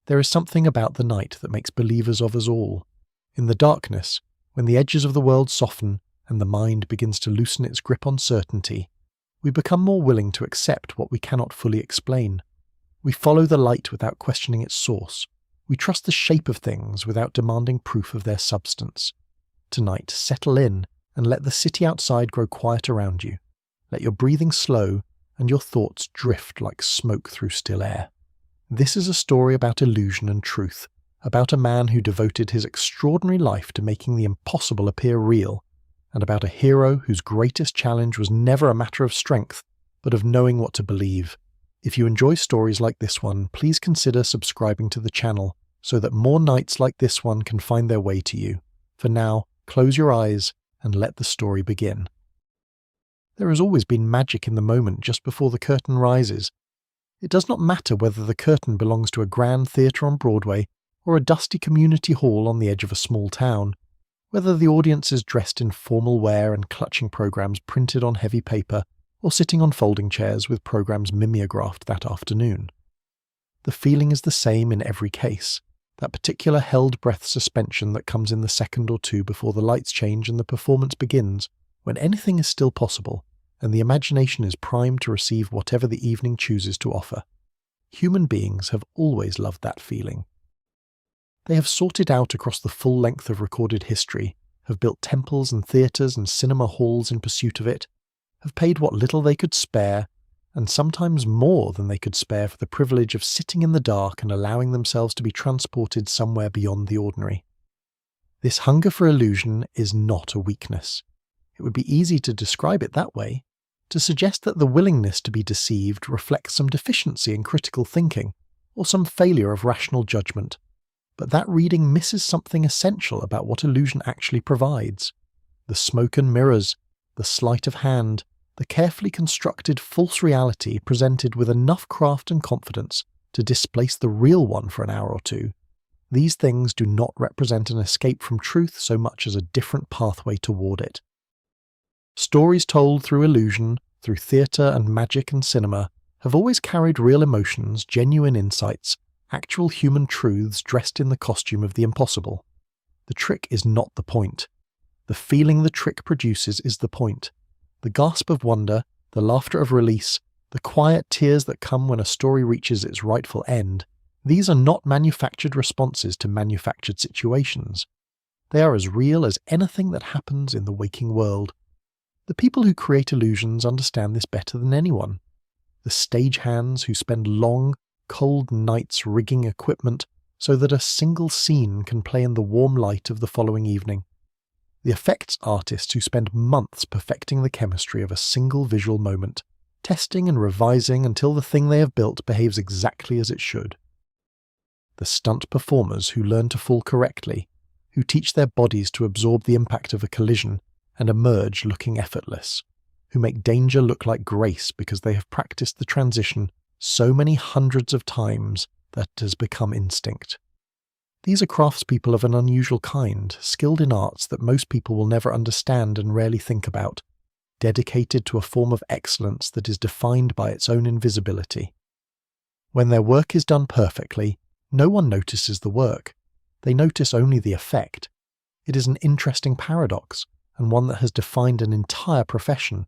There is something about the night that makes believers of us all. In the darkness, when the edges of the world soften and the mind begins to loosen its grip on certainty, we become more willing to accept what we cannot fully explain. We follow the light without questioning its source. We trust the shape of things without demanding proof of their substance. Tonight, settle in and let the city outside grow quiet around you. Let your breathing slow and your thoughts drift like smoke through still air. This is a story about illusion and truth, about a man who devoted his extraordinary life to making the impossible appear real, and about a hero whose greatest challenge was never a matter of strength, but of knowing what to believe. If you enjoy stories like this one, please consider subscribing to the channel so that more nights like this one can find their way to you. For now, close your eyes and let the story begin. There has always been magic in the moment just before the curtain rises. It does not matter whether the curtain belongs to a grand theatre on Broadway or a dusty community hall on the edge of a small town, whether the audience is dressed in formal wear and clutching programs printed on heavy paper, or sitting on folding chairs with programs mimeographed that afternoon. The feeling is the same in every case, that particular held-breath suspension that comes in the second or two before the lights change and the performance begins, when anything is still possible, and the imagination is primed to receive whatever the evening chooses to offer. Human beings have always loved that feeling. They have sought it out across the full length of recorded history, have built temples and theatres and cinema halls in pursuit of it, have paid what little they could spare, and sometimes more than they could spare for the privilege of sitting in the dark and allowing themselves to be transported somewhere beyond the ordinary. This hunger for illusion is not a weakness. It would be easy to describe it that way, to suggest that the willingness to be deceived reflects some deficiency in critical thinking, or some failure of rational judgment. But that reading misses something essential about what illusion actually provides. The smoke and mirrors, the sleight of hand, the carefully constructed false reality presented with enough craft and confidence to displace the real one for an hour or two. These things do not represent an escape from truth so much as a different pathway toward it. Stories told through illusion, through theatre and magic and cinema, have always carried real emotions, genuine insights, actual human truths dressed in the costume of the impossible. The trick is not the point. The feeling the trick produces is the point. The gasp of wonder, the laughter of release, the quiet tears that come when a story reaches its rightful end, these are not manufactured responses to manufactured situations. They are as real as anything that happens in the waking world. The people who create illusions understand this better than anyone. The stagehands who spend long, cold nights rigging equipment so that a single scene can play in the warm light of the following evening. The effects artists who spend months perfecting the chemistry of a single visual moment, testing and revising until the thing they have built behaves exactly as it should. The stunt performers who learn to fall correctly, who teach their bodies to absorb the impact of a collision and emerge looking effortless, who make danger look like grace because they have practiced the transition so many hundreds of times that it has become instinct. These are craftspeople of an unusual kind, skilled in arts that most people will never understand and rarely think about, dedicated to a form of excellence that is defined by its own invisibility. When their work is done perfectly, no one notices the work. They notice only the effect. It is an interesting paradox, and one that has defined an entire profession.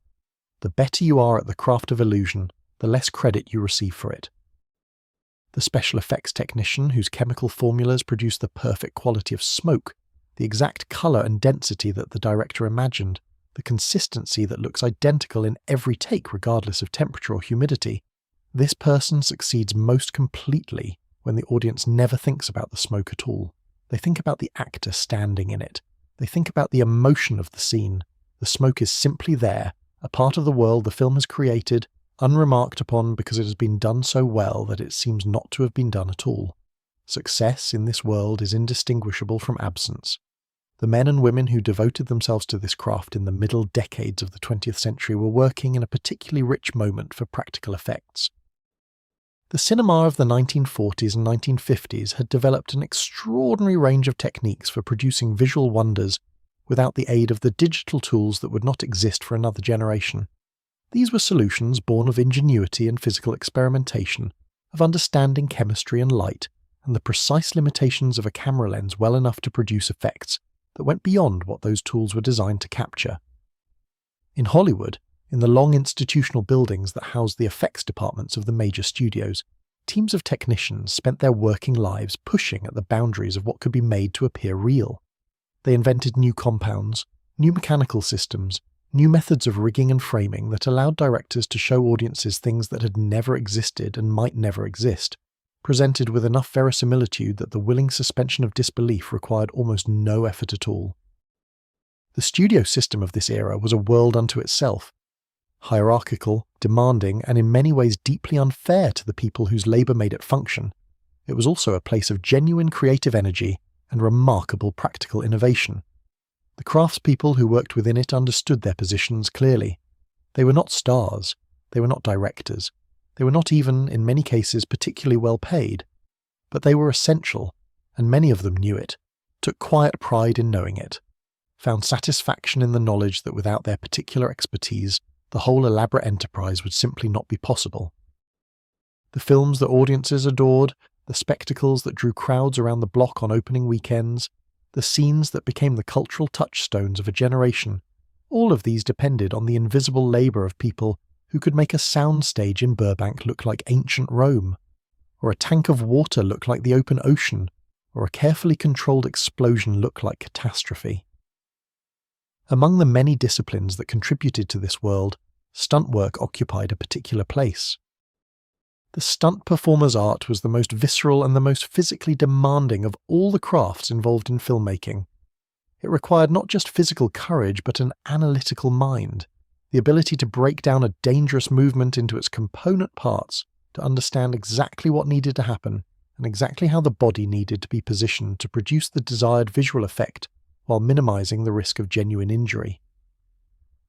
The better you are at the craft of illusion, the less credit you receive for it. The special effects technician whose chemical formulas produce the perfect quality of smoke, the exact colour and density that the director imagined, the consistency that looks identical in every take regardless of temperature or humidity, this person succeeds most completely when the audience never thinks about the smoke at all. They think about the actor standing in it. They think about the emotion of the scene. The smoke is simply there, a part of the world the film has created, unremarked upon because it has been done so well that it seems not to have been done at all. Success in this world is indistinguishable from absence. The men and women who devoted themselves to this craft in the middle decades of the 20th century were working in a particularly rich moment for practical effects. The cinema of the 1940s and 1950s had developed an extraordinary range of techniques for producing visual wonders without the aid of the digital tools that would not exist for another generation. These were solutions born of ingenuity and physical experimentation, of understanding chemistry and light, and the precise limitations of a camera lens well enough to produce effects that went beyond what those tools were designed to capture. In Hollywood, in the long institutional buildings that housed the effects departments of the major studios, teams of technicians spent their working lives pushing at the boundaries of what could be made to appear real. They invented new compounds, new mechanical systems, new methods of rigging and framing that allowed directors to show audiences things that had never existed and might never exist, presented with enough verisimilitude that the willing suspension of disbelief required almost no effort at all. The studio system of this era was a world unto itself, hierarchical, demanding, and in many ways deeply unfair to the people whose labour made it function. It was also a place of genuine creative energy and remarkable practical innovation. The craftspeople who worked within it understood their positions clearly. They were not stars, they were not directors, they were not even, in many cases, particularly well paid, but they were essential, and many of them knew it, took quiet pride in knowing it, found satisfaction in the knowledge that without their particular expertise, the whole elaborate enterprise would simply not be possible. The films that audiences adored, the spectacles that drew crowds around the block on opening weekends, the scenes that became the cultural touchstones of a generation, all of these depended on the invisible labour of people who could make a soundstage in Burbank look like ancient Rome, or a tank of water look like the open ocean, or a carefully controlled explosion look like catastrophe. Among the many disciplines that contributed to this world, stunt work occupied a particular place. The stunt performer's art was the most visceral and the most physically demanding of all the crafts involved in filmmaking. It required not just physical courage but an analytical mind, the ability to break down a dangerous movement into its component parts to understand exactly what needed to happen and exactly how the body needed to be positioned to produce the desired visual effect while minimizing the risk of genuine injury.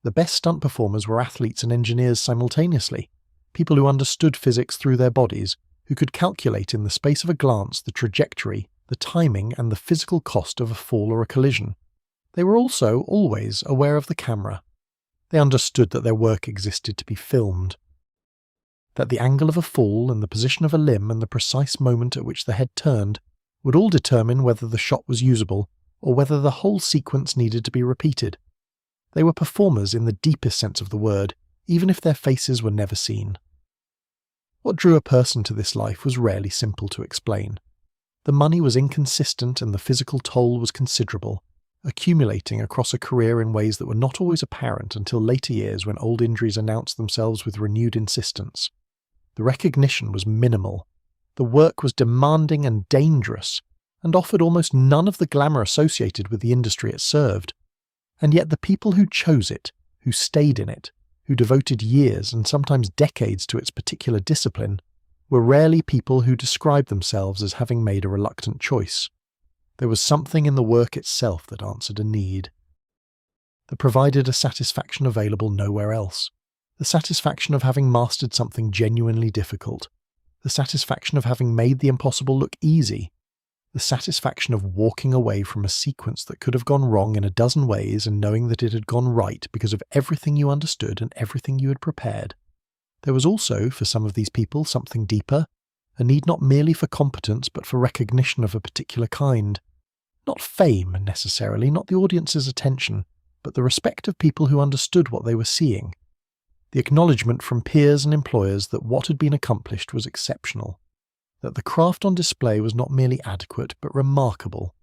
The best stunt performers were athletes and engineers simultaneously, people who understood physics through their bodies, who could calculate in the space of a glance the trajectory, the timing, and the physical cost of a fall or a collision. They were also always aware of the camera. They understood that their work existed to be filmed, that the angle of a fall and the position of a limb and the precise moment at which the head turned would all determine whether the shot was usable or whether the whole sequence needed to be repeated. They were performers in the deepest sense of the word, even if their faces were never seen. What drew a person to this life was rarely simple to explain. The money was inconsistent and the physical toll was considerable, accumulating across a career in ways that were not always apparent until later years when old injuries announced themselves with renewed insistence. The recognition was minimal. The work was demanding and dangerous, and offered almost none of the glamour associated with the industry it served. And yet the people who chose it, who stayed in it, who devoted years and sometimes decades to its particular discipline, were rarely people who described themselves as having made a reluctant choice. There was something in the work itself that answered a need, that provided a satisfaction available nowhere else, the satisfaction of having mastered something genuinely difficult, the satisfaction of having made the impossible look easy, the satisfaction of walking away from a sequence that could have gone wrong in a dozen ways and knowing that it had gone right because of everything you understood and everything you had prepared. There was also, for some of these people, something deeper, a need not merely for competence but for recognition of a particular kind. Not fame, necessarily, not the audience's attention, but the respect of people who understood what they were seeing. The acknowledgement from peers and employers that what had been accomplished was exceptional, that the craft on display was not merely adequate but remarkable.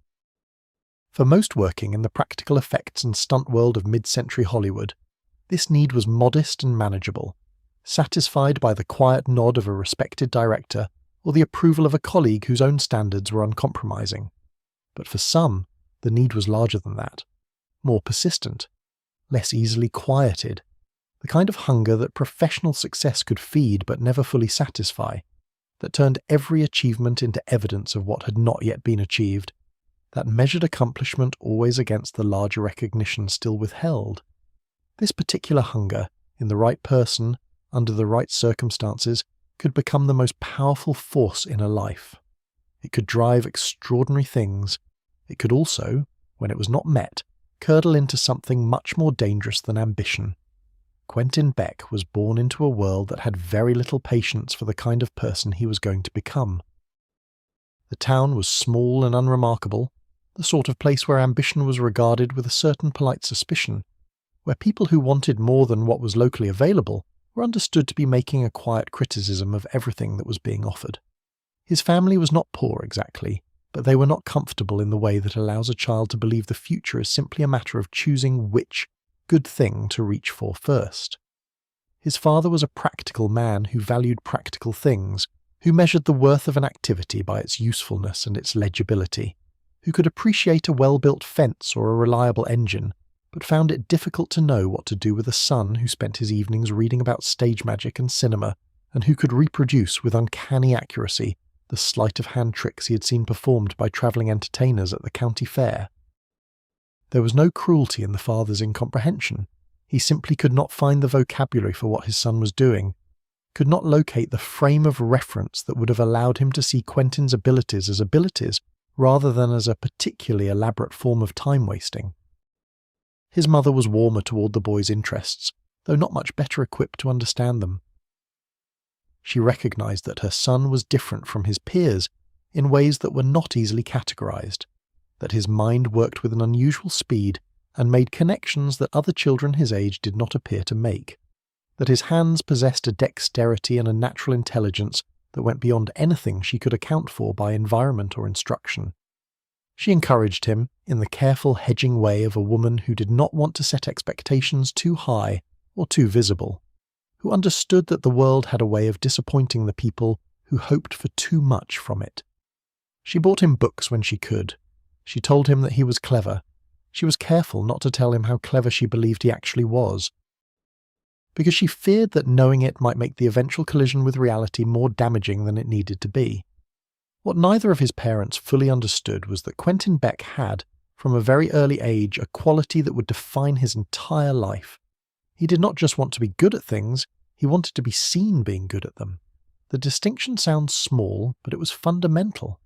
For most working in the practical effects and stunt world of mid-century Hollywood, this need was modest and manageable, satisfied by the quiet nod of a respected director or the approval of a colleague whose own standards were uncompromising. But for some, the need was larger than that, more persistent, less easily quieted, the kind of hunger that professional success could feed but never fully satisfy, that turned every achievement into evidence of what had not yet been achieved, that measured accomplishment always against the larger recognition still withheld. This particular hunger, in the right person, under the right circumstances, could become the most powerful force in a life. It could drive extraordinary things. It could also, when it was not met, curdle into something much more dangerous than ambition. Quentin Beck was born into a world that had very little patience for the kind of person he was going to become. The The town was small and unremarkable, the sort of place where ambition was regarded with a certain polite suspicion, where people who wanted more than what was locally available were understood to be making a quiet criticism of everything that was being offered. His family was not poor exactly, but they were not comfortable in the way that allows a child to believe the future is simply a matter of choosing which good thing to reach for first. His father was a practical man who valued practical things, who measured the worth of an activity by its usefulness and its legibility, who could appreciate a well-built fence or a reliable engine, but found it difficult to know what to do with a son who spent his evenings reading about stage magic and cinema, and who could reproduce with uncanny accuracy the sleight-of-hand tricks he had seen performed by travelling entertainers at the county fair. There was no cruelty in the father's incomprehension. He simply could not find the vocabulary for what his son was doing, could not locate the frame of reference that would have allowed him to see Quentin's abilities as abilities rather than as a particularly elaborate form of time-wasting. His mother was warmer toward the boy's interests, though not much better equipped to understand them. She recognized that her son was different from his peers in ways that were not easily categorized, that his mind worked with an unusual speed and made connections that other children his age did not appear to make, that his hands possessed a dexterity and a natural intelligence that went beyond anything she could account for by environment or instruction. She encouraged him, in the careful hedging way of a woman who did not want to set expectations too high or too visible, who understood that the world had a way of disappointing the people who hoped for too much from it. She bought him books when she could. She told him that he was clever. She was careful not to tell him how clever she believed he actually was, because she feared that knowing it might make the eventual collision with reality more damaging than it needed to be. What neither of his parents fully understood was that Quentin Beck had, from a very early age, a quality that would define his entire life. He did not just want to be good at things, he wanted to be seen being good at them. The distinction sounds small, but it was fundamental.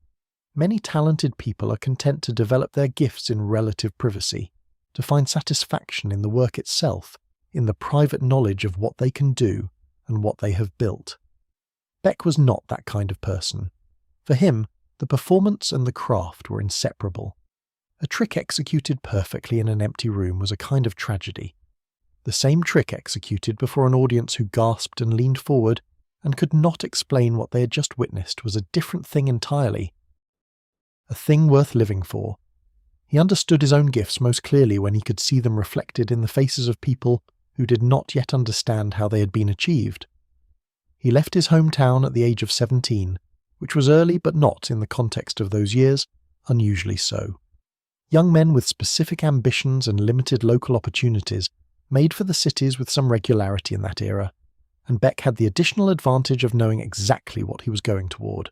Many talented people are content to develop their gifts in relative privacy, to find satisfaction in the work itself, in the private knowledge of what they can do and what they have built. Beck was not that kind of person. For him, the performance and the craft were inseparable. A trick executed perfectly in an empty room was a kind of tragedy. The same trick executed before an audience who gasped and leaned forward and could not explain what they had just witnessed was a different thing entirely. A thing worth living for. He understood his own gifts most clearly when he could see them reflected in the faces of people who did not yet understand how they had been achieved. He left his hometown at the age of 17, which was early but not, in the context of those years, unusually so. Young men with specific ambitions and limited local opportunities made for the cities with some regularity in that era, and Beck had the additional advantage of knowing exactly what he was going toward.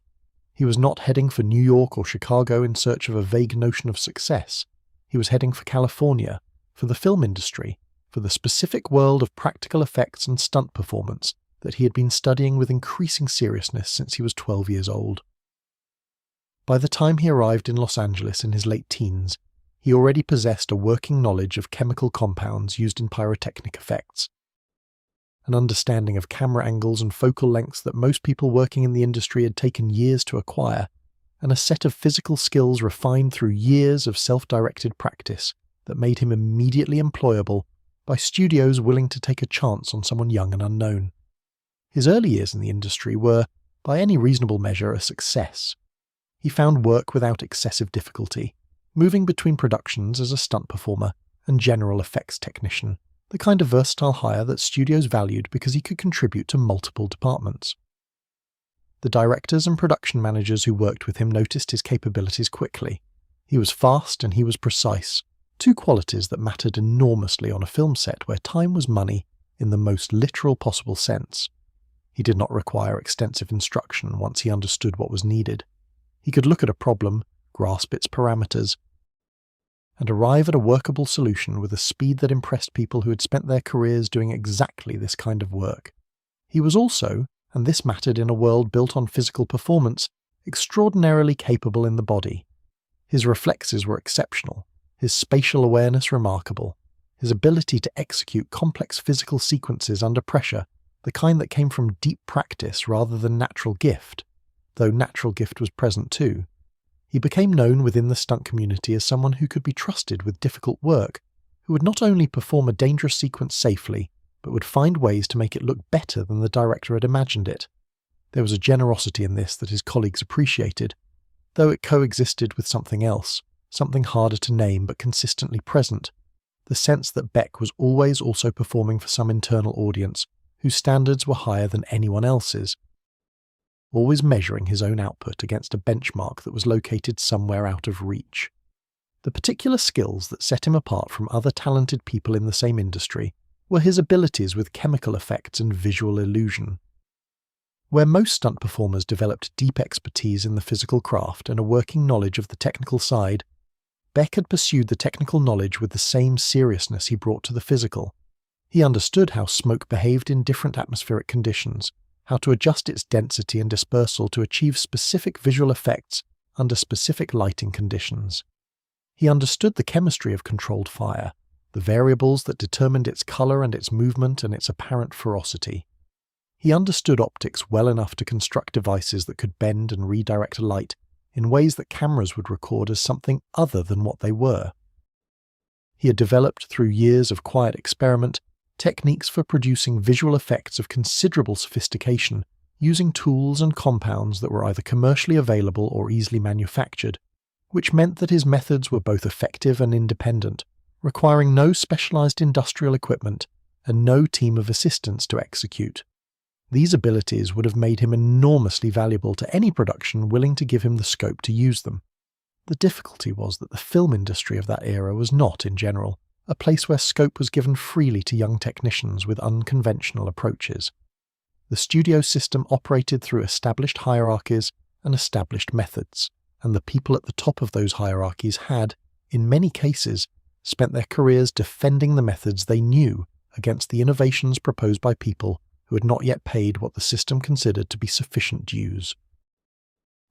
He was not heading for New York or Chicago in search of a vague notion of success. He was heading for California, for the film industry, for the specific world of practical effects and stunt performance that he had been studying with increasing seriousness since he was 12 years old. By the time he arrived in Los Angeles in his late teens, he already possessed a working knowledge of chemical compounds used in pyrotechnic effects, an understanding of camera angles and focal lengths that most people working in the industry had taken years to acquire, and a set of physical skills refined through years of self-directed practice that made him immediately employable by studios willing to take a chance on someone young and unknown. His early years in the industry were, by any reasonable measure, a success. He found work without excessive difficulty, moving between productions as a stunt performer and general effects technician, the kind of versatile hire that studios valued because he could contribute to multiple departments. The directors and production managers who worked with him noticed his capabilities quickly. He was fast and he was precise, two qualities that mattered enormously on a film set where time was money in the most literal possible sense. He did not require extensive instruction once he understood what was needed. He could look at a problem, grasp its parameters, and arrive at a workable solution with a speed that impressed people who had spent their careers doing exactly this kind of work. He was also, and this mattered in a world built on physical performance, extraordinarily capable in the body. His reflexes were exceptional, his spatial awareness remarkable, his ability to execute complex physical sequences under pressure, the kind that came from deep practice rather than natural gift, though natural gift was present too. He became known within the stunt community as someone who could be trusted with difficult work, who would not only perform a dangerous sequence safely, but would find ways to make it look better than the director had imagined it. There was a generosity in this that his colleagues appreciated, though it coexisted with something else, something harder to name but consistently present, the sense that Beck was always also performing for some internal audience whose standards were higher than anyone else's, always measuring his own output against a benchmark that was located somewhere out of reach. The particular skills that set him apart from other talented people in the same industry were his abilities with chemical effects and visual illusion. Where most stunt performers developed deep expertise in the physical craft and a working knowledge of the technical side, Beck had pursued the technical knowledge with the same seriousness he brought to the physical. He understood how smoke behaved in different atmospheric conditions, how to adjust its density and dispersal to achieve specific visual effects under specific lighting conditions. He understood the chemistry of controlled fire, the variables that determined its color and its movement and its apparent ferocity. He understood optics well enough to construct devices that could bend and redirect light in ways that cameras would record as something other than what they were. He had developed, through years of quiet experiment, techniques for producing visual effects of considerable sophistication, using tools and compounds that were either commercially available or easily manufactured, which meant that his methods were both effective and independent, requiring no specialized industrial equipment and no team of assistants to execute. These abilities would have made him enormously valuable to any production willing to give him the scope to use them. The difficulty was that the film industry of that era was not, in general, a place where scope was given freely to young technicians with unconventional approaches. The studio system operated through established hierarchies and established methods, and the people at the top of those hierarchies had, in many cases, spent their careers defending the methods they knew against the innovations proposed by people who had not yet paid what the system considered to be sufficient dues.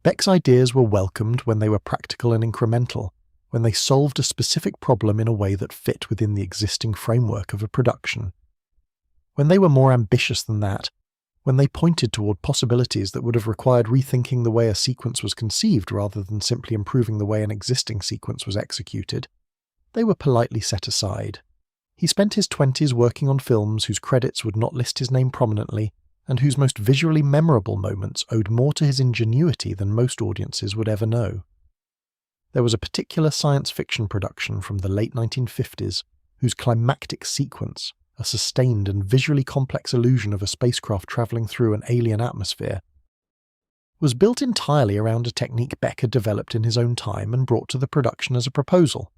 Beck's ideas were welcomed when they were practical and incremental, when they solved a specific problem in a way that fit within the existing framework of a production. When they were more ambitious than that, when they pointed toward possibilities that would have required rethinking the way a sequence was conceived rather than simply improving the way an existing sequence was executed, they were politely set aside. He spent his 20s working on films whose credits would not list his name prominently, and whose most visually memorable moments owed more to his ingenuity than most audiences would ever know. There was a particular science fiction production from the late 1950s whose climactic sequence, a sustained and visually complex illusion of a spacecraft traveling through an alien atmosphere, was built entirely around a technique Beck had developed in his own time and brought to the production as a proposal.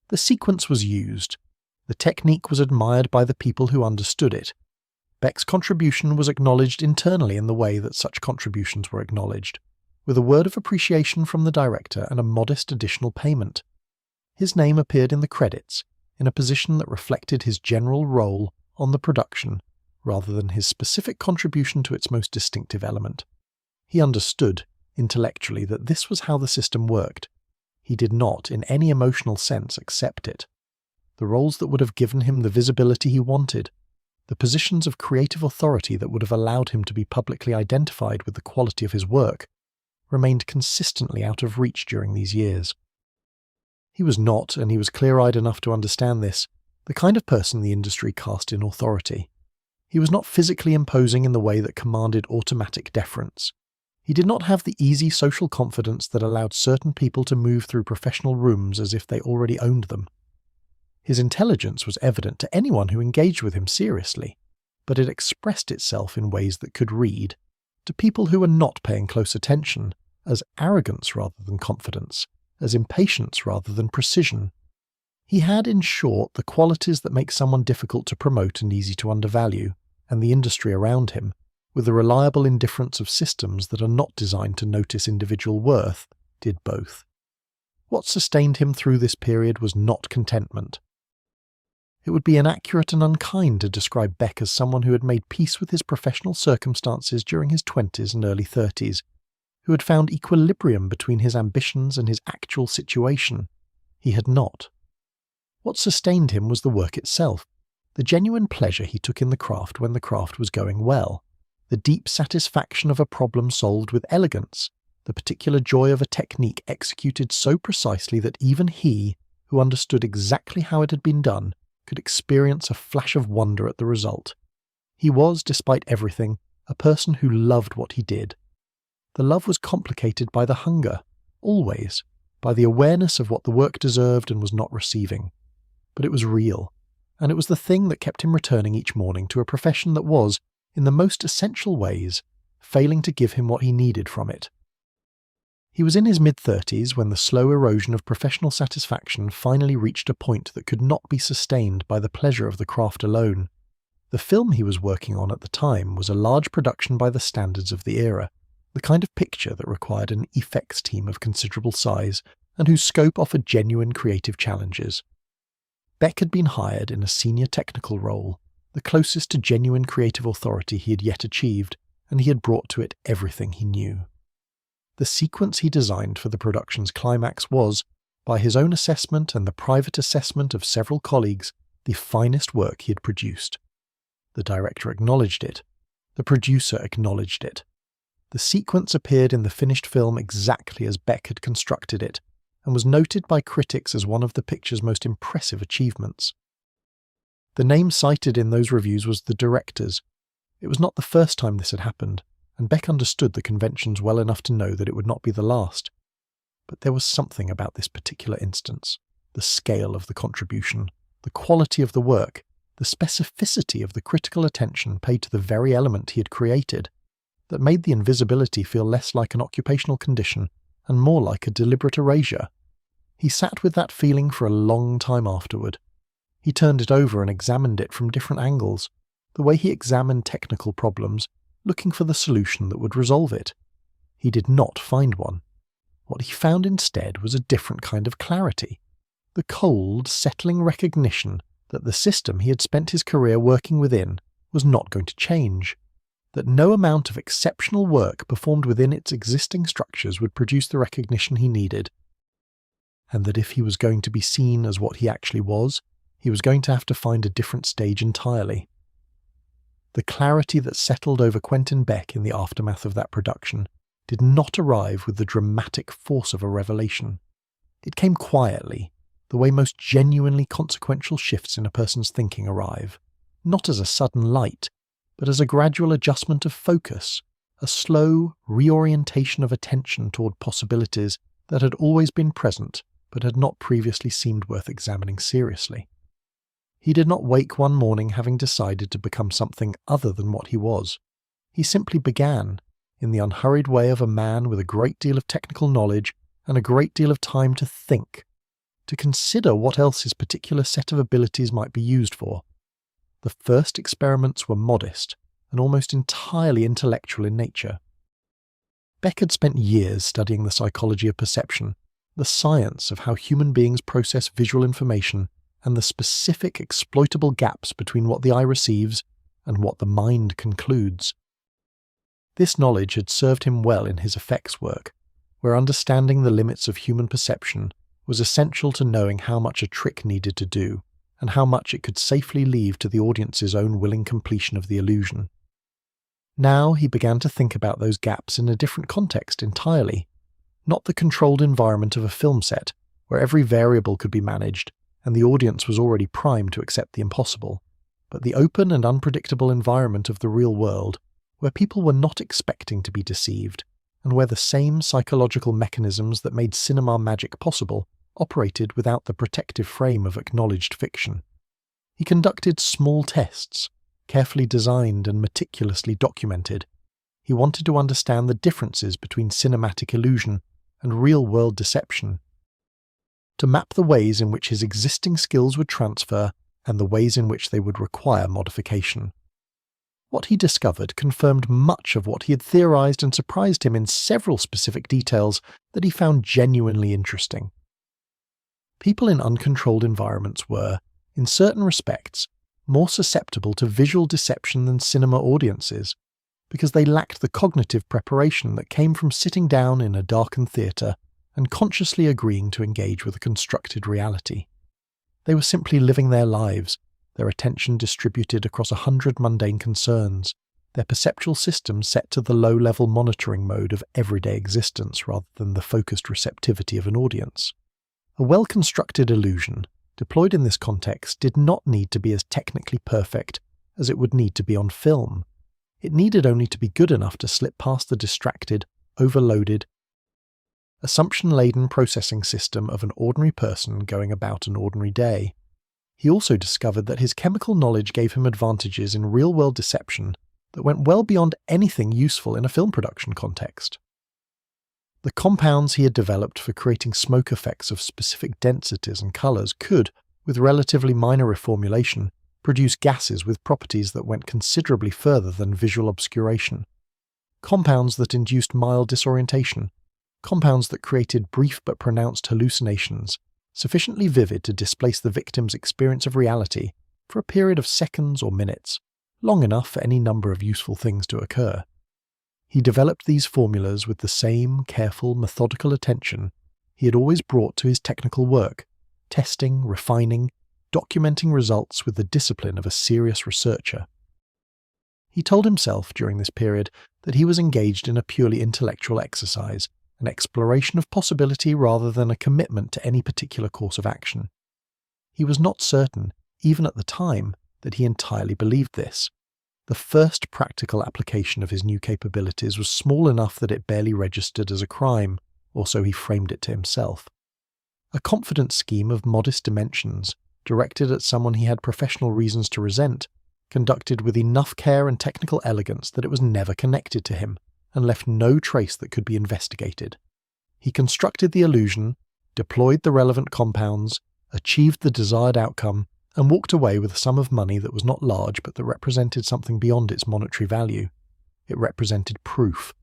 The sequence was used. The technique was admired by the people who understood it. Beck's contribution was acknowledged internally in the way that such contributions were acknowledged, with a word of appreciation from the director and a modest additional payment. His name appeared in the credits, in a position that reflected his general role on the production, rather than his specific contribution to its most distinctive element. He understood, intellectually, that this was how the system worked. He did not, in any emotional sense, accept it. The roles that would have given him the visibility he wanted, the positions of creative authority that would have allowed him to be publicly identified with the quality of his work, remained consistently out of reach during these years. He was not, and he was clear-eyed enough to understand this, the kind of person the industry cast in authority. He was not physically imposing in the way that commanded automatic deference. He did not have the easy social confidence that allowed certain people to move through professional rooms as if they already owned them. His intelligence was evident to anyone who engaged with him seriously, but it expressed itself in ways that could read, to people who were not paying close attention, as arrogance rather than confidence, as impatience rather than precision. He had, in short, the qualities that make someone difficult to promote and easy to undervalue, and the industry around him, with the reliable indifference of systems that are not designed to notice individual worth, did both. What sustained him through this period was not contentment. It would be inaccurate and unkind to describe Beck as someone who had made peace with his professional circumstances during his 20s and early 30s, who had found equilibrium between his ambitions and his actual situation. He had not. What sustained him was the work itself, the genuine pleasure he took in the craft when the craft was going well, the deep satisfaction of a problem solved with elegance, the particular joy of a technique executed so precisely that even he, who understood exactly how it had been done, could experience a flash of wonder at the result. He was, despite everything, a person who loved what he did. The love was complicated by the hunger, always, by the awareness of what the work deserved and was not receiving. But it was real, and it was the thing that kept him returning each morning to a profession that was, in the most essential ways, failing to give him what he needed from it. He was in his mid-30s when the slow erosion of professional satisfaction finally reached a point that could not be sustained by the pleasure of the craft alone. The film he was working on at the time was a large production by the standards of the era, the kind of picture that required an effects team of considerable size and whose scope offered genuine creative challenges. Beck had been hired in a senior technical role, the closest to genuine creative authority he had yet achieved, and he had brought to it everything he knew. The sequence he designed for the production's climax was, by his own assessment and the private assessment of several colleagues, the finest work he had produced. The director acknowledged it. The producer acknowledged it. The sequence appeared in the finished film exactly as Beck had constructed it, and was noted by critics as one of the picture's most impressive achievements. The name cited in those reviews was the director's. It was not the first time this had happened, and Beck understood the conventions well enough to know that it would not be the last. But there was something about this particular instance, the scale of the contribution, the quality of the work, the specificity of the critical attention paid to the very element he had created, that made the invisibility feel less like an occupational condition and more like a deliberate erasure. He sat with that feeling for a long time afterward. He turned it over and examined it from different angles, the way he examined technical problems, looking for the solution that would resolve it. He did not find one. What he found instead was a different kind of clarity, the cold, settling recognition that the system he had spent his career working within was not going to change, that no amount of exceptional work performed within its existing structures would produce the recognition he needed, and that if he was going to be seen as what he actually was, he was going to have to find a different stage entirely. The clarity that settled over Quentin Beck in the aftermath of that production did not arrive with the dramatic force of a revelation. It came quietly, the way most genuinely consequential shifts in a person's thinking arrive, not as a sudden light, but as a gradual adjustment of focus, a slow reorientation of attention toward possibilities that had always been present but had not previously seemed worth examining seriously. He did not wake one morning having decided to become something other than what he was. He simply began, in the unhurried way of a man with a great deal of technical knowledge and a great deal of time to think, to consider what else his particular set of abilities might be used for. The first experiments were modest and almost entirely intellectual in nature. Beck had spent years studying the psychology of perception, the science of how human beings process visual information, and the specific exploitable gaps between what the eye receives and what the mind concludes. This knowledge had served him well in his effects work, where understanding the limits of human perception was essential to knowing how much a trick needed to do, and how much it could safely leave to the audience's own willing completion of the illusion. Now he began to think about those gaps in a different context entirely, not the controlled environment of a film set, where every variable could be managed, and the audience was already primed to accept the impossible, but the open and unpredictable environment of the real world, where people were not expecting to be deceived, and where the same psychological mechanisms that made cinema magic possible operated without the protective frame of acknowledged fiction. He conducted small tests, carefully designed and meticulously documented. He wanted to understand the differences between cinematic illusion and real-world deception, to map the ways in which his existing skills would transfer and the ways in which they would require modification. What he discovered confirmed much of what he had theorized and surprised him in several specific details that he found genuinely interesting. People in uncontrolled environments were, in certain respects, more susceptible to visual deception than cinema audiences, because they lacked the cognitive preparation that came from sitting down in a darkened theatre and consciously agreeing to engage with a constructed reality. They were simply living their lives, their attention distributed across 100 mundane concerns, their perceptual systems set to the low-level monitoring mode of everyday existence rather than the focused receptivity of an audience. A well-constructed illusion, deployed in this context, did not need to be as technically perfect as it would need to be on film. It needed only to be good enough to slip past the distracted, overloaded, assumption-laden processing system of an ordinary person going about an ordinary day. He also discovered that his chemical knowledge gave him advantages in real-world deception that went well beyond anything useful in a film production context. The compounds he had developed for creating smoke effects of specific densities and colours could, with relatively minor reformulation, produce gases with properties that went considerably further than visual obscuration. Compounds that induced mild disorientation, compounds that created brief but pronounced hallucinations, sufficiently vivid to displace the victim's experience of reality for a period of seconds or minutes, long enough for any number of useful things to occur. He developed these formulas with the same careful, methodical attention he had always brought to his technical work, testing, refining, documenting results with the discipline of a serious researcher. He told himself during this period that he was engaged in a purely intellectual exercise, an exploration of possibility rather than a commitment to any particular course of action. He was not certain, even at the time, that he entirely believed this. The first practical application of his new capabilities was small enough that it barely registered as a crime, or so he framed it to himself. A confident scheme of modest dimensions, directed at someone he had professional reasons to resent, conducted with enough care and technical elegance that it was never connected to him, and left no trace that could be investigated. He constructed the illusion, deployed the relevant compounds, achieved the desired outcome, and walked away with a sum of money that was not large but that represented something beyond its monetary value. It represented proof.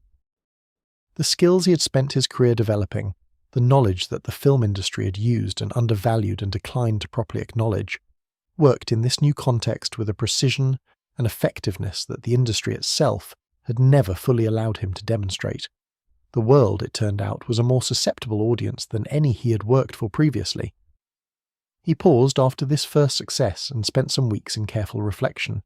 The skills he had spent his career developing, the knowledge that the film industry had used and undervalued and declined to properly acknowledge, worked in this new context with a precision and effectiveness that the industry itself had never fully allowed him to demonstrate. The world, it turned out, was a more susceptible audience than any he had worked for previously. He paused after this first success and spent some weeks in careful reflection.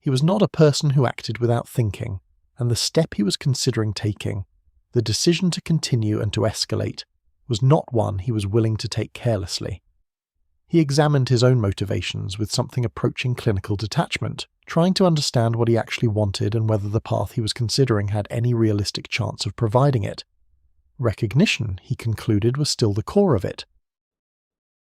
He was not a person who acted without thinking, and the step he was considering taking, the decision to continue and to escalate, was not one he was willing to take carelessly. He examined his own motivations with something approaching clinical detachment, trying to understand what he actually wanted and whether the path he was considering had any realistic chance of providing it. Recognition, he concluded, was still the core of it.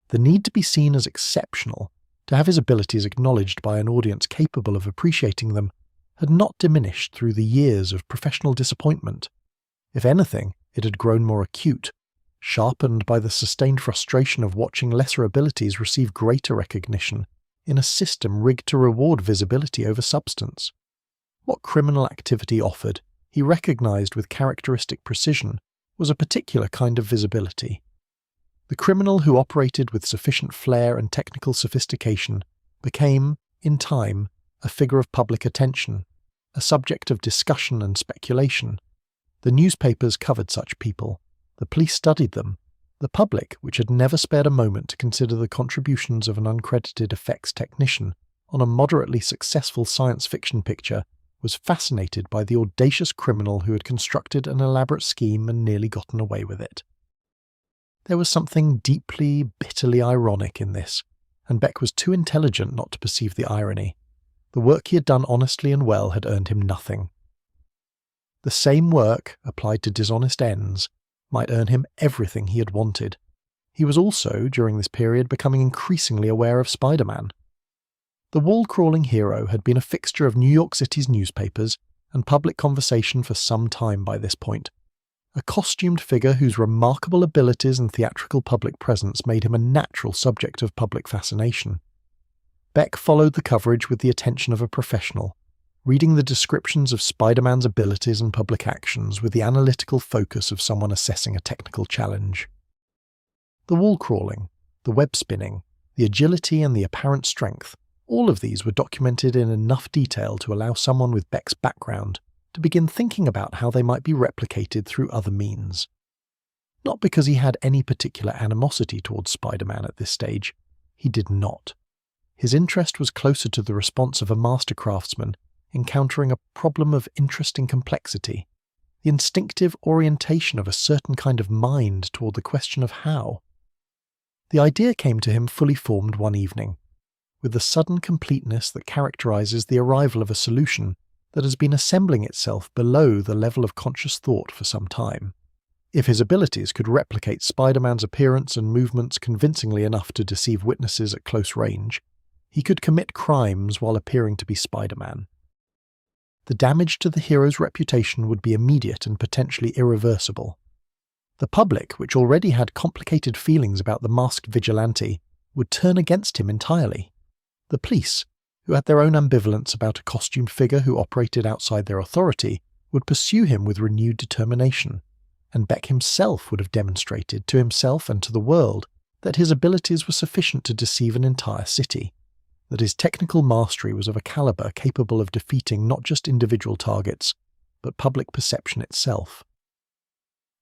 The need to be seen as exceptional, to have his abilities acknowledged by an audience capable of appreciating them, had not diminished through the years of professional disappointment. If anything, it had grown more acute, sharpened by the sustained frustration of watching lesser abilities receive greater recognition in a system rigged to reward visibility over substance. What criminal activity offered, he recognized with characteristic precision, was a particular kind of visibility. The criminal who operated with sufficient flair and technical sophistication became, in time, a figure of public attention, a subject of discussion and speculation. The newspapers covered such people. The police studied them. The public, which had never spared a moment to consider the contributions of an uncredited effects technician on a moderately successful science fiction picture, was fascinated by the audacious criminal who had constructed an elaborate scheme and nearly gotten away with it. There was something deeply, bitterly ironic in this, and Beck was too intelligent not to perceive the irony. The work he had done honestly and well had earned him nothing. The same work, applied to dishonest ends, might earn him everything he had wanted. He was also, during this period, becoming increasingly aware of Spiderman. The wall-crawling hero had been a fixture of New York City's newspapers and public conversation for some time by this point. A costumed figure whose remarkable abilities and theatrical public presence made him a natural subject of public fascination. Beck followed the coverage with the attention of a professional, reading the descriptions of Spider-Man's abilities and public actions with the analytical focus of someone assessing a technical challenge. The wall-crawling, the web-spinning, the agility and the apparent strength, all of these were documented in enough detail to allow someone with Beck's background to begin thinking about how they might be replicated through other means. Not because he had any particular animosity towards Spider-Man at this stage. He did not. His interest was closer to the response of a master craftsman encountering a problem of interesting complexity, the instinctive orientation of a certain kind of mind toward the question of how. The idea came to him fully formed one evening, with the sudden completeness that characterizes the arrival of a solution that has been assembling itself below the level of conscious thought for some time. If his abilities could replicate Spider-Man's appearance and movements convincingly enough to deceive witnesses at close range, he could commit crimes while appearing to be Spider-Man. The damage to the hero's reputation would be immediate and potentially irreversible. The public, which already had complicated feelings about the masked vigilante, would turn against him entirely. The police, who had their own ambivalence about a costumed figure who operated outside their authority, would pursue him with renewed determination, and Beck himself would have demonstrated to himself and to the world that his abilities were sufficient to deceive an entire city, that his technical mastery was of a caliber capable of defeating not just individual targets, but public perception itself.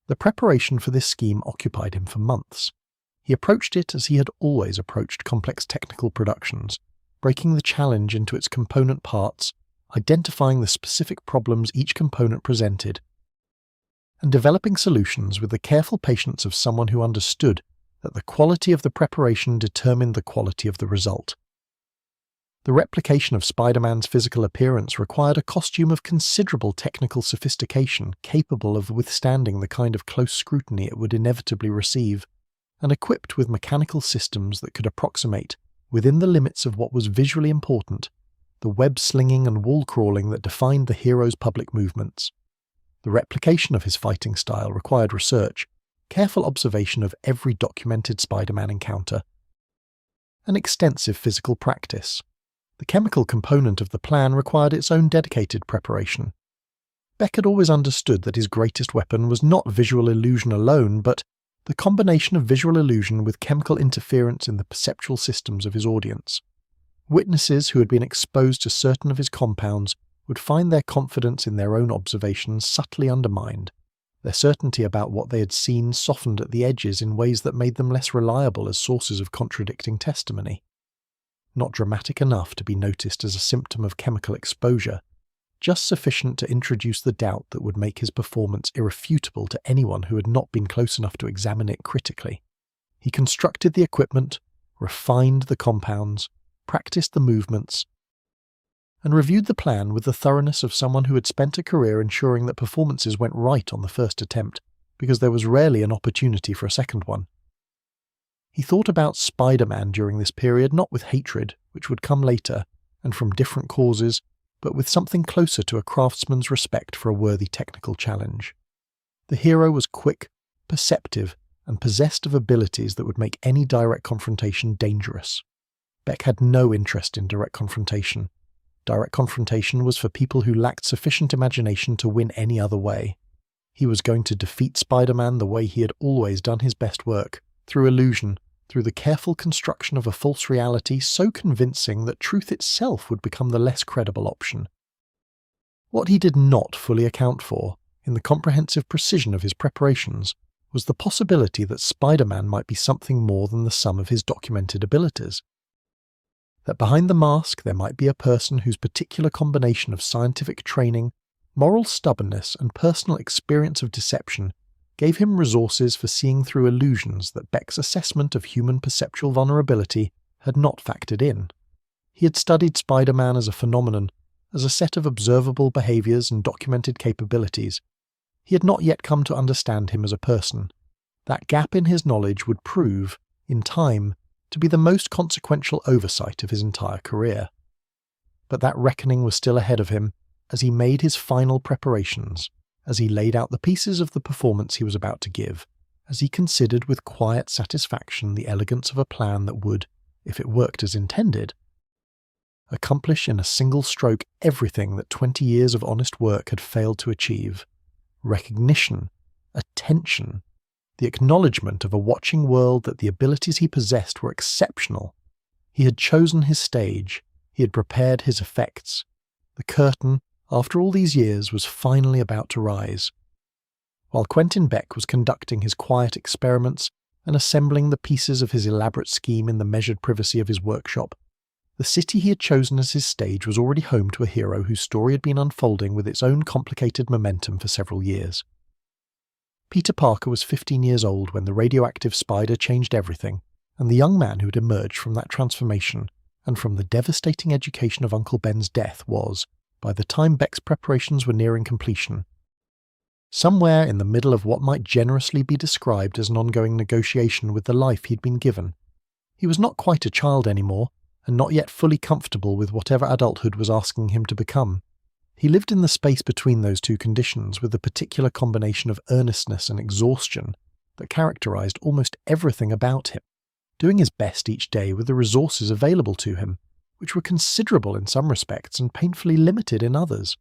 The preparation for this scheme occupied him for months. He approached it as he had always approached complex technical productions, breaking the challenge into its component parts, identifying the specific problems each component presented, and developing solutions with the careful patience of someone who understood that the quality of the preparation determined the quality of the result. The replication of Spider-Man's physical appearance required a costume of considerable technical sophistication capable of withstanding the kind of close scrutiny it would inevitably receive, and equipped with mechanical systems that could approximate, within the limits of what was visually important, the web-slinging and wall-crawling that defined the hero's public movements. The replication of his fighting style required research, careful observation of every documented Spider-Man encounter, and extensive physical practice. The chemical component of the plan required its own dedicated preparation. Beck had always understood that his greatest weapon was not visual illusion alone, but the combination of visual illusion with chemical interference in the perceptual systems of his audience. Witnesses who had been exposed to certain of his compounds would find their confidence in their own observations subtly undermined, their certainty about what they had seen softened at the edges in ways that made them less reliable as sources of contradicting testimony. Not dramatic enough to be noticed as a symptom of chemical exposure, just sufficient to introduce the doubt that would make his performance irrefutable to anyone who had not been close enough to examine it critically. He constructed the equipment, refined the compounds, practiced the movements, and reviewed the plan with the thoroughness of someone who had spent a career ensuring that performances went right on the first attempt, because there was rarely an opportunity for a second one. He thought about Spider-Man during this period not with hatred, which would come later, and from different causes, but with something closer to a craftsman's respect for a worthy technical challenge. The hero was quick, perceptive, and possessed of abilities that would make any direct confrontation dangerous. Beck had no interest in direct confrontation. Direct confrontation was for people who lacked sufficient imagination to win any other way. He was going to defeat Spider-Man the way he had always done his best work, through illusion, through the careful construction of a false reality so convincing that truth itself would become the less credible option. What he did not fully account for, in the comprehensive precision of his preparations, was the possibility that Spider-Man might be something more than the sum of his documented abilities. That behind the mask there might be a person whose particular combination of scientific training, moral stubbornness, and personal experience of deception gave him resources for seeing through illusions that Beck's assessment of human perceptual vulnerability had not factored in. He had studied Spider-Man as a phenomenon, as a set of observable behaviors and documented capabilities. He had not yet come to understand him as a person. That gap in his knowledge would prove, in time, to be the most consequential oversight of his entire career. But that reckoning was still ahead of him as he made his final preparations, as he laid out the pieces of the performance he was about to give, as he considered with quiet satisfaction the elegance of a plan that would, if it worked as intended, accomplish in a single stroke everything that 20 years of honest work had failed to achieve: recognition, attention, the acknowledgement of a watching world that the abilities he possessed were exceptional. He had chosen his stage, he had prepared his effects. The curtain, after all these years, was finally about to rise. While Quentin Beck was conducting his quiet experiments and assembling the pieces of his elaborate scheme in the measured privacy of his workshop, The city he had chosen as his stage was already home to a hero whose story had been unfolding with its own complicated momentum for several years. Peter Parker was 15 years old when the radioactive spider changed everything, and the young man who had emerged from that transformation and from the devastating education of Uncle Ben's death was, by the time Beck's preparations were nearing completion, somewhere in the middle of what might generously be described as an ongoing negotiation with the life he'd been given. He was not quite a child anymore, and not yet fully comfortable with whatever adulthood was asking him to become. He lived in the space between those two conditions with a particular combination of earnestness and exhaustion that characterized almost everything about him, doing his best each day with the resources available to him, which were considerable in some respects and painfully limited in others.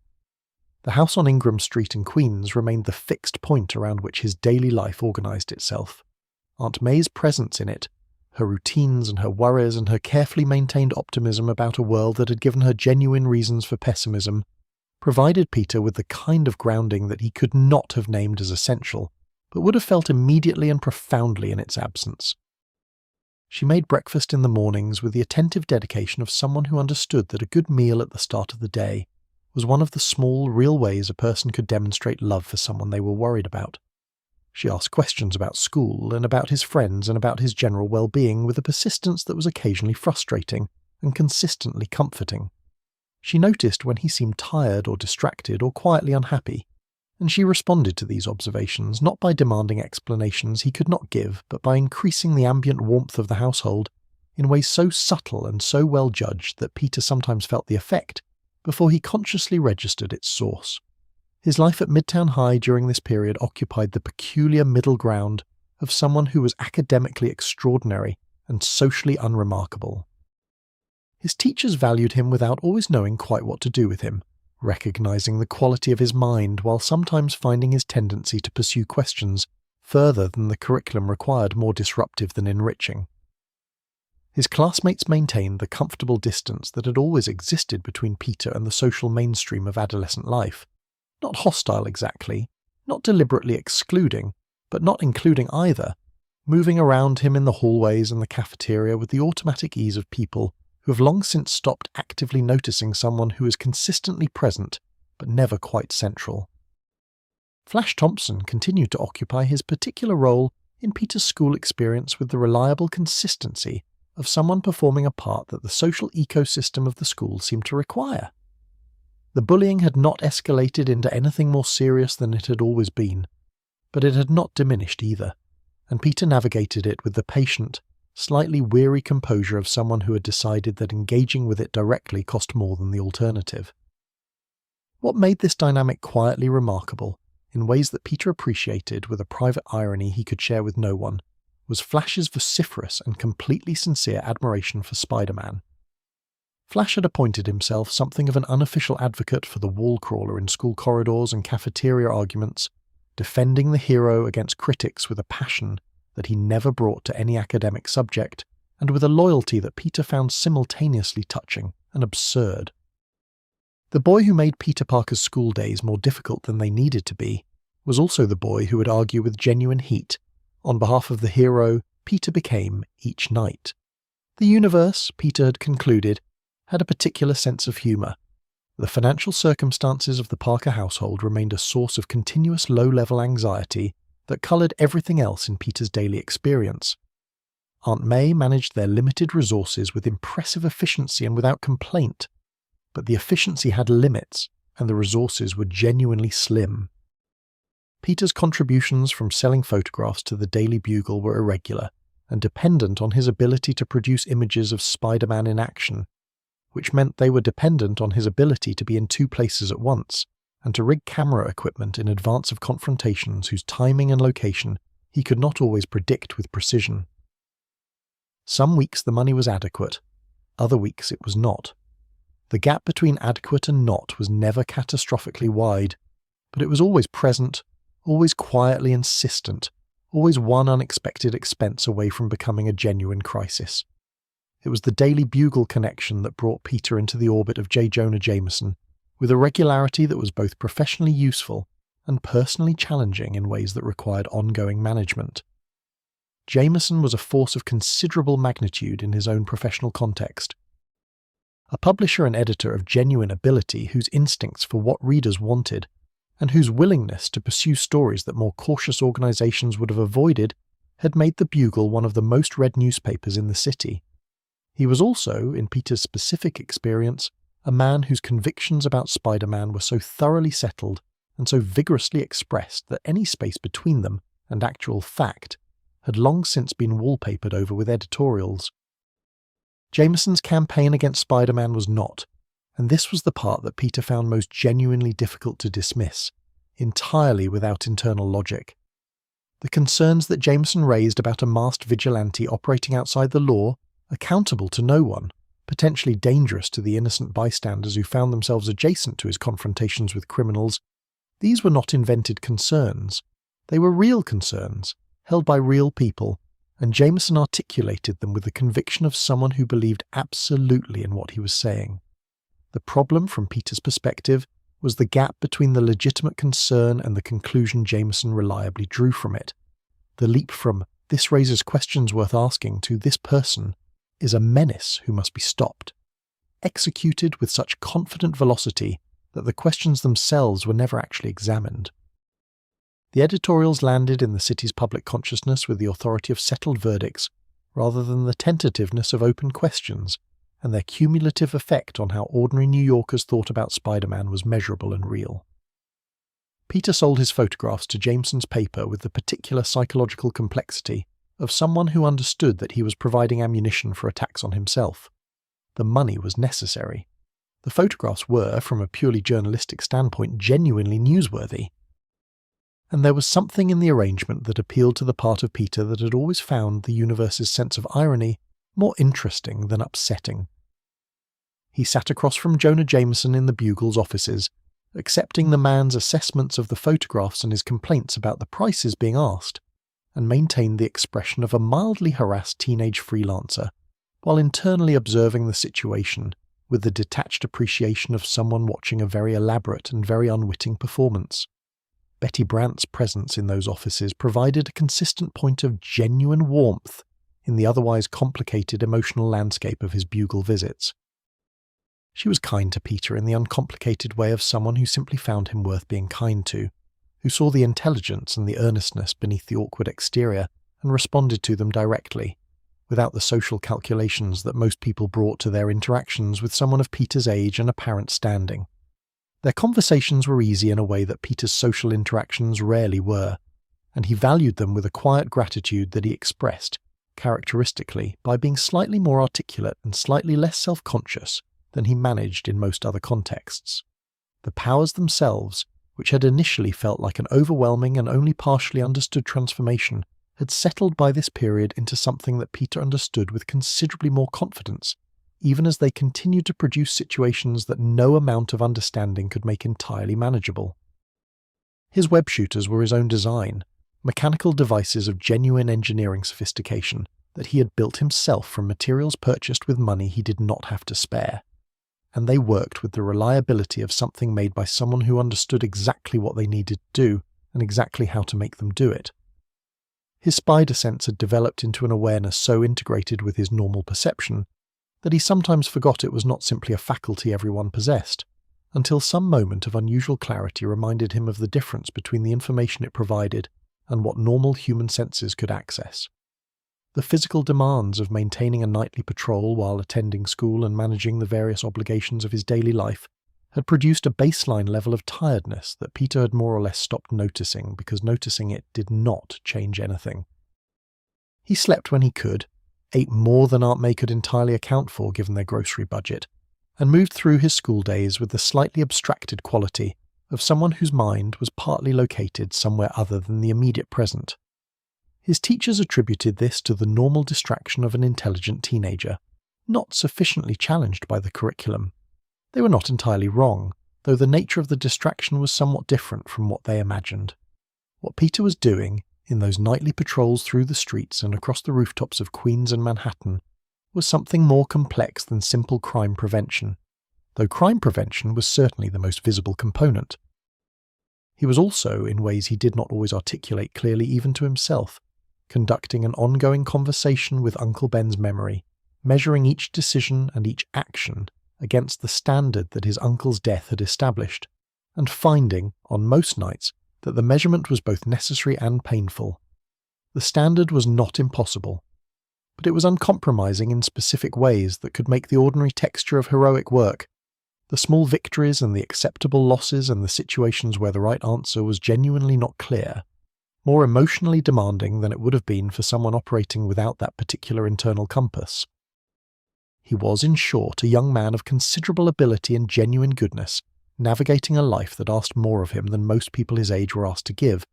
The house on Ingram Street in Queens remained the fixed point around which his daily life organized itself. Aunt May's presence in it, her routines and her worries and her carefully maintained optimism about a world that had given her genuine reasons for pessimism, provided Peter with the kind of grounding that he could not have named as essential, but would have felt immediately and profoundly in its absence. She made breakfast in the mornings with the attentive dedication of someone who understood that a good meal at the start of the day was one of the small, real ways a person could demonstrate love for someone they were worried about. She asked questions about school and about his friends and about his general well-being with a persistence that was occasionally frustrating and consistently comforting. She noticed when he seemed tired or distracted or quietly unhappy, and she responded to these observations not by demanding explanations he could not give, but by increasing the ambient warmth of the household in ways so subtle and so well judged that Peter sometimes felt the effect before he consciously registered its source. His life at Midtown High during this period occupied the peculiar middle ground of someone who was academically extraordinary and socially unremarkable. His teachers valued him without always knowing quite what to do with him, recognizing the quality of his mind while sometimes finding his tendency to pursue questions further than the curriculum required more disruptive than enriching. His classmates maintained the comfortable distance that had always existed between Peter and the social mainstream of adolescent life. Not hostile exactly, not deliberately excluding, but not including either, moving around him in the hallways and the cafeteria with the automatic ease of people who have long since stopped actively noticing someone who is consistently present but never quite central. Flash Thompson continued to occupy his particular role in Peter's school experience with the reliable consistency of someone performing a part that the social ecosystem of the school seemed to require. The bullying had not escalated into anything more serious than it had always been, but it had not diminished either, and Peter navigated it with the patient, slightly weary composure of someone who had decided that engaging with it directly cost more than the alternative. What made this dynamic quietly remarkable, in ways that Peter appreciated with a private irony he could share with no one, was Flash's vociferous and completely sincere admiration for Spider-Man. Flash had appointed himself something of an unofficial advocate for the wall-crawler in school corridors and cafeteria arguments, defending the hero against critics with a passion that he never brought to any academic subject, and with a loyalty that Peter found simultaneously touching and absurd. The boy who made Peter Parker's school days more difficult than they needed to be was also the boy who would argue with genuine heat on behalf of the hero Peter became each night. The universe, Peter had concluded, had a particular sense of humour. The financial circumstances of the Parker household remained a source of continuous low-level anxiety that coloured everything else in Peter's daily experience. Aunt May managed their limited resources with impressive efficiency and without complaint, but the efficiency had limits, and the resources were genuinely slim. Peter's contributions from selling photographs to the Daily Bugle were irregular, and dependent on his ability to produce images of Spider-Man in action, which meant they were dependent on his ability to be in two places at once, and to rig camera equipment in advance of confrontations whose timing and location he could not always predict with precision. Some weeks the money was adequate, other weeks it was not. The gap between adequate and not was never catastrophically wide, but it was always present, always quietly insistent, always one unexpected expense away from becoming a genuine crisis. It was the Daily Bugle connection that brought Peter into the orbit of J. Jonah Jameson, with a regularity that was both professionally useful and personally challenging in ways that required ongoing management. Jameson was a force of considerable magnitude in his own professional context, a publisher and editor of genuine ability whose instincts for what readers wanted, and whose willingness to pursue stories that more cautious organizations would have avoided, had made the Bugle one of the most read newspapers in the city. He was also, in Peter's specific experience, a man whose convictions about Spider-Man were so thoroughly settled and so vigorously expressed that any space between them and actual fact had long since been wallpapered over with editorials. Jameson's campaign against Spider-Man was not, and this was the part that Peter found most genuinely difficult to dismiss, entirely without internal logic. The concerns that Jameson raised about a masked vigilante operating outside the law, accountable to no one, potentially dangerous to the innocent bystanders who found themselves adjacent to his confrontations with criminals, these were not invented concerns. They were real concerns, held by real people, and Jameson articulated them with the conviction of someone who believed absolutely in what he was saying. The problem, from Peter's perspective, was the gap between the legitimate concern and the conclusion Jameson reliably drew from it. The leap from, "this raises questions worth asking," to "this person is a menace who must be stopped," executed with such confident velocity that the questions themselves were never actually examined. The editorials landed in the city's public consciousness with the authority of settled verdicts, rather than the tentativeness of open questions, and their cumulative effect on how ordinary New Yorkers thought about Spider-Man was measurable and real. Peter sold his photographs to Jameson's paper with the particular psychological complexity of someone who understood that he was providing ammunition for attacks on himself. The money was necessary. The photographs were, from a purely journalistic standpoint, genuinely newsworthy. And there was something in the arrangement that appealed to the part of Peter that had always found the universe's sense of irony more interesting than upsetting. He sat across from Jonah Jameson in the Bugle's offices, accepting the man's assessments of the photographs and his complaints about the prices being asked, and maintained the expression of a mildly harassed teenage freelancer, while internally observing the situation with the detached appreciation of someone watching a very elaborate and very unwitting performance. Betty Brant's presence in those offices provided a consistent point of genuine warmth in the otherwise complicated emotional landscape of his Bugle visits. She was kind to Peter in the uncomplicated way of someone who simply found him worth being kind to, who saw the intelligence and the earnestness beneath the awkward exterior and responded to them directly, without the social calculations that most people brought to their interactions with someone of Peter's age and apparent standing. Their conversations were easy in a way that Peter's social interactions rarely were, and he valued them with a quiet gratitude that he expressed, characteristically, by being slightly more articulate and slightly less self-conscious than he managed in most other contexts. The powers themselves, which had initially felt like an overwhelming and only partially understood transformation, had settled by this period into something that Peter understood with considerably more confidence, even as they continued to produce situations that no amount of understanding could make entirely manageable. His web shooters were his own design, mechanical devices of genuine engineering sophistication that he had built himself from materials purchased with money he did not have to spare, and they worked with the reliability of something made by someone who understood exactly what they needed to do and exactly how to make them do it. His spider sense had developed into an awareness so integrated with his normal perception that he sometimes forgot it was not simply a faculty everyone possessed, until some moment of unusual clarity reminded him of the difference between the information it provided and what normal human senses could access. The physical demands of maintaining a nightly patrol while attending school and managing the various obligations of his daily life had produced a baseline level of tiredness that Peter had more or less stopped noticing because noticing it did not change anything. He slept when he could, ate more than Aunt May could entirely account for given their grocery budget, and moved through his school days with the slightly abstracted quality of someone whose mind was partly located somewhere other than the immediate present. His teachers attributed this to the normal distraction of an intelligent teenager, not sufficiently challenged by the curriculum. They were not entirely wrong, though the nature of the distraction was somewhat different from what they imagined. What Peter was doing, in those nightly patrols through the streets and across the rooftops of Queens and Manhattan, was something more complex than simple crime prevention, though crime prevention was certainly the most visible component. He was also, in ways he did not always articulate clearly even to himself, conducting an ongoing conversation with Uncle Ben's memory, measuring each decision and each action against the standard that his uncle's death had established, and finding, on most nights, that the measurement was both necessary and painful. The standard was not impossible, but it was uncompromising in specific ways that could make the ordinary texture of heroic work, the small victories and the acceptable losses and the situations where the right answer was genuinely not clear, more emotionally demanding than it would have been for someone operating without that particular internal compass. He was, in short, a young man of considerable ability and genuine goodness, navigating a life that asked more of him than most people his age were asked to give,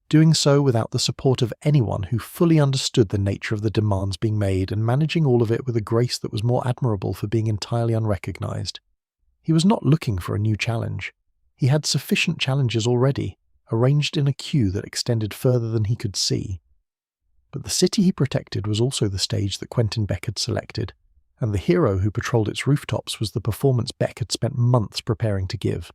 doing so without the support of anyone who fully understood the nature of the demands being made and managing all of it with a grace that was more admirable for being entirely unrecognized. He was not looking for a new challenge. He had sufficient challenges already, arranged in a queue that extended further than he could see. But the city he protected was also the stage that Quentin Beck had selected, and the hero who patrolled its rooftops was the performance Beck had spent months preparing to give.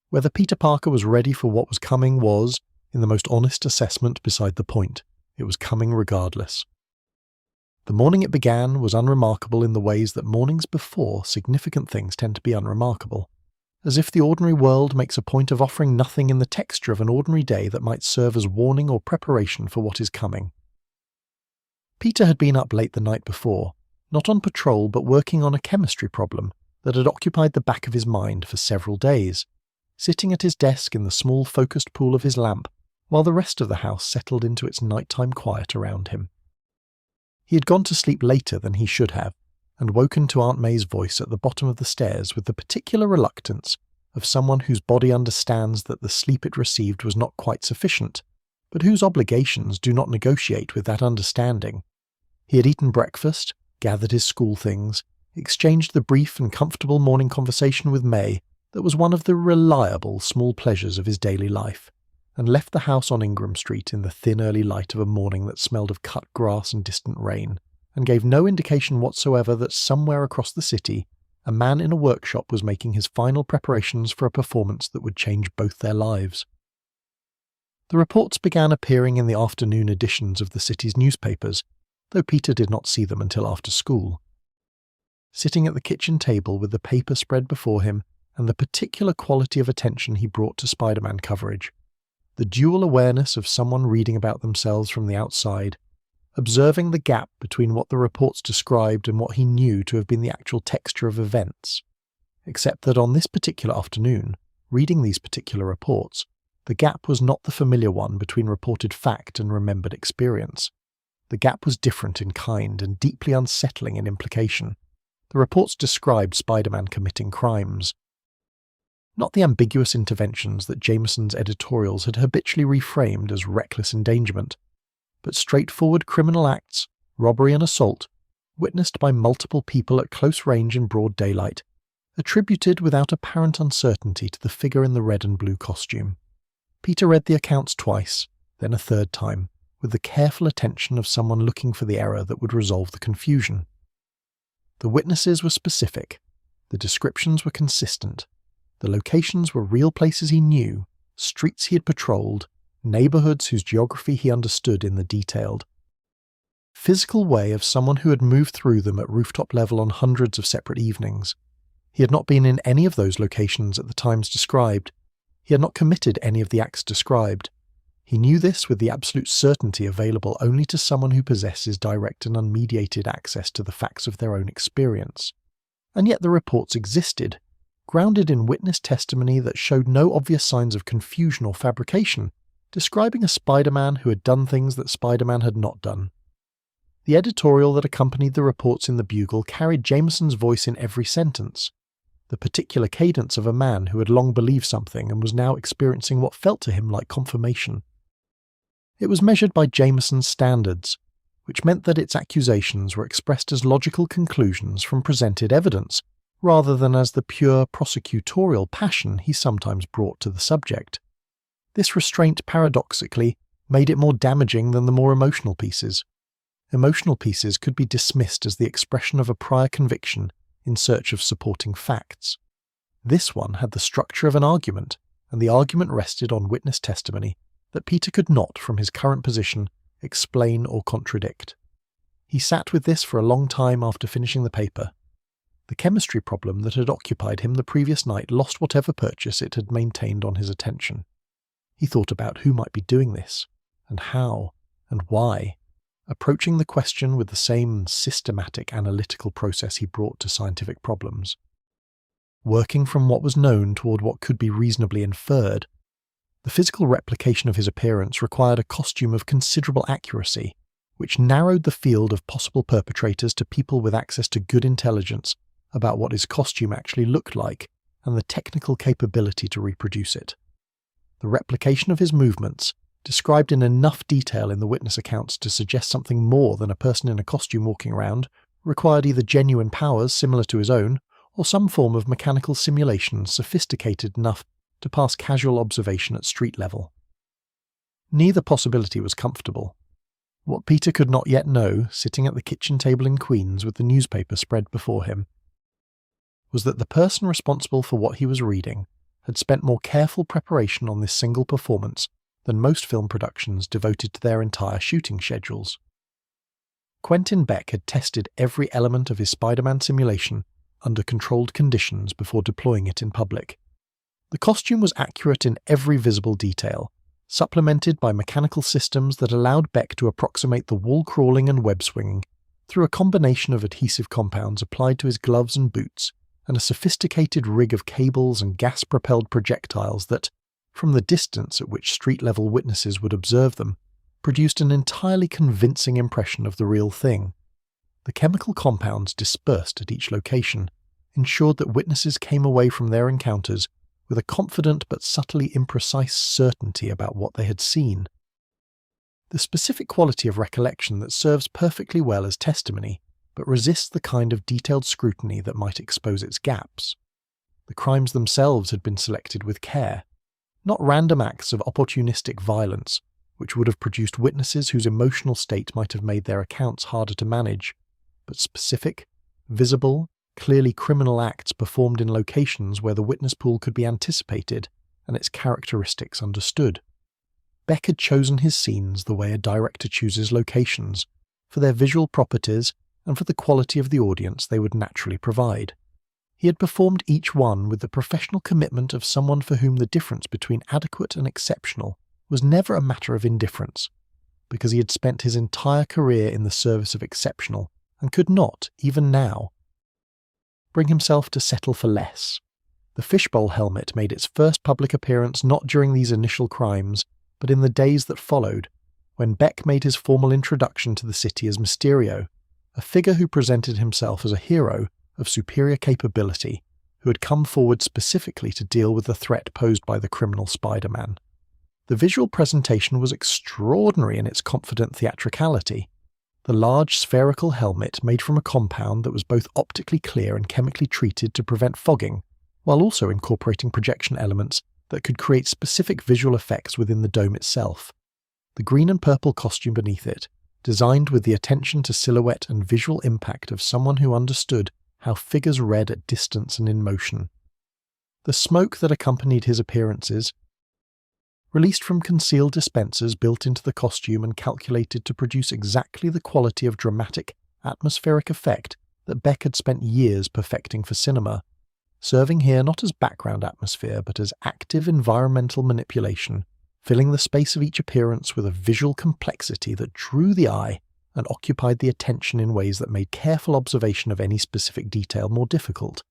Whether Peter Parker was ready for what was coming was, in the most honest assessment, beside the point. It was coming regardless. The morning it began was unremarkable in the ways that mornings before significant things tend to be unremarkable, as if the ordinary world makes a point of offering nothing in the texture of an ordinary day that might serve as warning or preparation for what is coming. Peter had been up late the night before, not on patrol but working on a chemistry problem that had occupied the back of his mind for several days, sitting at his desk in the small focused pool of his lamp while the rest of the house settled into its nighttime quiet around him. He had gone to sleep later than he should have, and woken to Aunt May's voice at the bottom of the stairs with the particular reluctance of someone whose body understands that the sleep it received was not quite sufficient, but whose obligations do not negotiate with that understanding. He had eaten breakfast, gathered his school things, exchanged the brief and comfortable morning conversation with May that was one of the reliable small pleasures of his daily life, and left the house on Ingram Street in the thin early light of a morning that smelled of cut grass and distant rain, and gave no indication whatsoever that somewhere across the city a man in a workshop was making his final preparations for a performance that would change both their lives. The reports began appearing in the afternoon editions of the city's newspapers, though Peter did not see them until after school. Sitting at the kitchen table with the paper spread before him and the particular quality of attention he brought to Spider-Man coverage, the dual awareness of someone reading about themselves from the outside, observing the gap between what the reports described and what he knew to have been the actual texture of events, except that on this particular afternoon, reading these particular reports, the gap was not the familiar one between reported fact and remembered experience. The gap was different in kind and deeply unsettling in implication. The reports described Spider-Man committing crimes. Not the ambiguous interventions that Jameson's editorials had habitually reframed as reckless endangerment, but straightforward criminal acts, robbery and assault, witnessed by multiple people at close range in broad daylight, attributed without apparent uncertainty to the figure in the red and blue costume. Peter read the accounts twice, then a third time, with the careful attention of someone looking for the error that would resolve the confusion. The witnesses were specific, the descriptions were consistent, the locations were real places he knew, streets he had patrolled, neighborhoods whose geography he understood in the detailed physical way of someone who had moved through them at rooftop level on hundreds of separate evenings. He had not been in any of those locations at the times described. He had not committed any of the acts described. He knew this with the absolute certainty available only to someone who possesses direct and unmediated access to the facts of their own experience. And yet the reports existed, grounded in witness testimony that showed no obvious signs of confusion or fabrication, describing a Spider-Man who had done things that Spider-Man had not done. The editorial that accompanied the reports in the Bugle carried Jameson's voice in every sentence, the particular cadence of a man who had long believed something and was now experiencing what felt to him like confirmation. It was measured by Jameson's standards, which meant that its accusations were expressed as logical conclusions from presented evidence, rather than as the pure prosecutorial passion he sometimes brought to the subject. This restraint, paradoxically, made it more damaging than the more emotional pieces. Emotional pieces could be dismissed as the expression of a prior conviction in search of supporting facts. This one had the structure of an argument, and the argument rested on witness testimony that Peter could not, from his current position, explain or contradict. He sat with this for a long time after finishing the paper. The chemistry problem that had occupied him the previous night lost whatever purchase it had maintained on his attention. He thought about who might be doing this, and how, and why, approaching the question with the same systematic analytical process he brought to scientific problems. Working from what was known toward what could be reasonably inferred, the physical replication of his appearance required a costume of considerable accuracy, which narrowed the field of possible perpetrators to people with access to good intelligence about what his costume actually looked like and the technical capability to reproduce it. The replication of his movements, described in enough detail in the witness accounts to suggest something more than a person in a costume walking around, required either genuine powers similar to his own, or some form of mechanical simulation sophisticated enough to pass casual observation at street level. Neither possibility was comfortable. What Peter could not yet know, sitting at the kitchen table in Queens with the newspaper spread before him, was that the person responsible for what he was reading had spent more careful preparation on this single performance than most film productions devoted to their entire shooting schedules. Quentin Beck had tested every element of his Spider-Man simulation under controlled conditions before deploying it in public. The costume was accurate in every visible detail, supplemented by mechanical systems that allowed Beck to approximate the wall crawling and web swinging through a combination of adhesive compounds applied to his gloves and boots, and a sophisticated rig of cables and gas-propelled projectiles that, from the distance at which street-level witnesses would observe them, produced an entirely convincing impression of the real thing. The chemical compounds dispersed at each location ensured that witnesses came away from their encounters with a confident but subtly imprecise certainty about what they had seen. The specific quality of recollection that serves perfectly well as testimony, but resists the kind of detailed scrutiny that might expose its gaps. The crimes themselves had been selected with care, not random acts of opportunistic violence, which would have produced witnesses whose emotional state might have made their accounts harder to manage, but specific, visible, clearly criminal acts performed in locations where the witness pool could be anticipated and its characteristics understood. Beck had chosen his scenes the way a director chooses locations, for their visual properties and for the quality of the audience they would naturally provide. He had performed each one with the professional commitment of someone for whom the difference between adequate and exceptional was never a matter of indifference, because he had spent his entire career in the service of exceptional and could not, even now, bring himself to settle for less. The fishbowl helmet made its first public appearance not during these initial crimes, but in the days that followed, when Beck made his formal introduction to the city as Mysterio, a figure who presented himself as a hero of superior capability, who had come forward specifically to deal with the threat posed by the criminal Spider-Man. The visual presentation was extraordinary in its confident theatricality. The large spherical helmet made from a compound that was both optically clear and chemically treated to prevent fogging, while also incorporating projection elements that could create specific visual effects within the dome itself. The green and purple costume beneath it, designed with the attention to silhouette and visual impact of someone who understood how figures read at distance and in motion. The smoke that accompanied his appearances, released from concealed dispensers built into the costume and calculated to produce exactly the quality of dramatic, atmospheric effect that Beck had spent years perfecting for cinema, serving here not as background atmosphere but as active environmental manipulation, filling the space of each appearance with a visual complexity that drew the eye and occupied the attention in ways that made careful observation of any specific detail more difficult.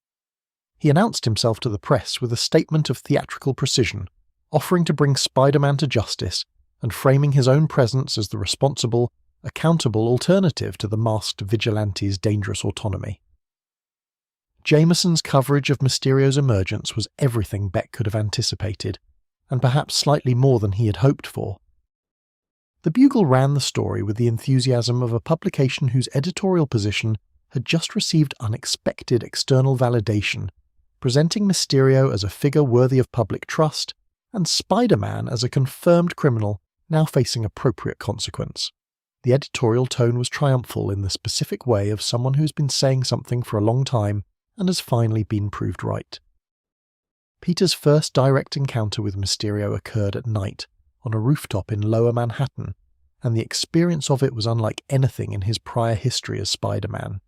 He announced himself to the press with a statement of theatrical precision, offering to bring Spider-Man to justice and framing his own presence as the responsible, accountable alternative to the masked vigilante's dangerous autonomy. Jameson's coverage of Mysterio's emergence was everything Beck could have anticipated, and perhaps slightly more than he had hoped for. The Bugle ran the story with the enthusiasm of a publication whose editorial position had just received unexpected external validation, presenting Mysterio as a figure worthy of public trust, and Spider-Man as a confirmed criminal now facing appropriate consequence. The editorial tone was triumphal in the specific way of someone who's been saying something for a long time and has finally been proved right. Peter's first direct encounter with Mysterio occurred at night, on a rooftop in Lower Manhattan, and the experience of it was unlike anything in his prior history as Spider-Man.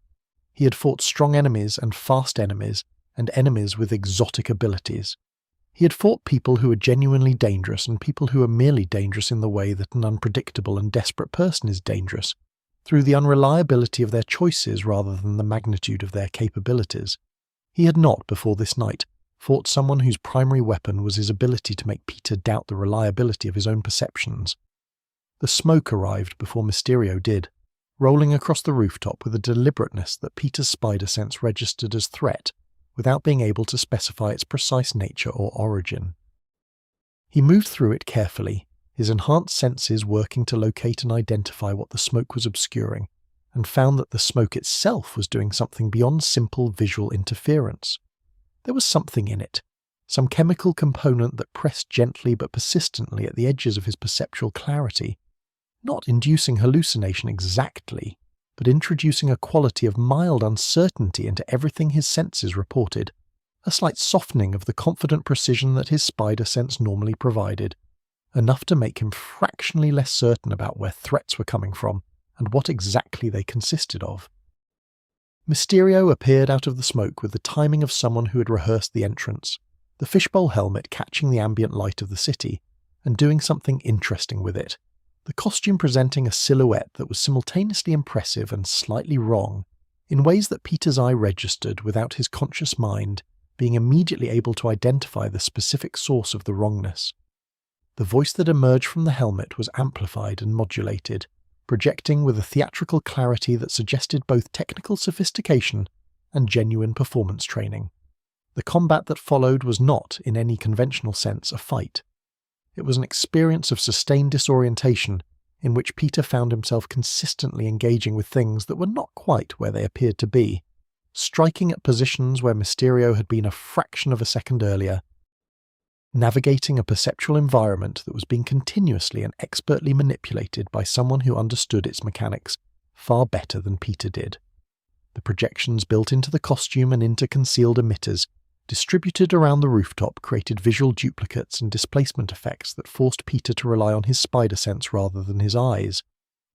He had fought strong enemies and fast enemies, and enemies with exotic abilities. He had fought people who were genuinely dangerous and people who were merely dangerous in the way that an unpredictable and desperate person is dangerous, through the unreliability of their choices rather than the magnitude of their capabilities. He had not, before this night, fought someone whose primary weapon was his ability to make Peter doubt the reliability of his own perceptions. The smoke arrived before Mysterio did, rolling across the rooftop with a deliberateness that Peter's spider sense registered as threat, without being able to specify its precise nature or origin. He moved through it carefully, his enhanced senses working to locate and identify what the smoke was obscuring, and found that the smoke itself was doing something beyond simple visual interference. There was something in it, some chemical component that pressed gently but persistently at the edges of his perceptual clarity, not inducing hallucination exactly, but introducing a quality of mild uncertainty into everything his senses reported, a slight softening of the confident precision that his spider sense normally provided, enough to make him fractionally less certain about where threats were coming from and what exactly they consisted of. Mysterio appeared out of the smoke with the timing of someone who had rehearsed the entrance, the fishbowl helmet catching the ambient light of the city, and doing something interesting with it, the costume presenting a silhouette that was simultaneously impressive and slightly wrong, in ways that Peter's eye registered without his conscious mind being immediately able to identify the specific source of the wrongness. The voice that emerged from the helmet was amplified and modulated, projecting with a theatrical clarity that suggested both technical sophistication and genuine performance training. The combat that followed was not, in any conventional sense, a fight. It was an experience of sustained disorientation in which Peter found himself consistently engaging with things that were not quite where they appeared to be, striking at positions where Mysterio had been a fraction of a second earlier, navigating a perceptual environment that was being continuously and expertly manipulated by someone who understood its mechanics far better than Peter did. The projections built into the costume and into concealed emitters, distributed around the rooftop, created visual duplicates and displacement effects that forced Peter to rely on his spider sense rather than his eyes,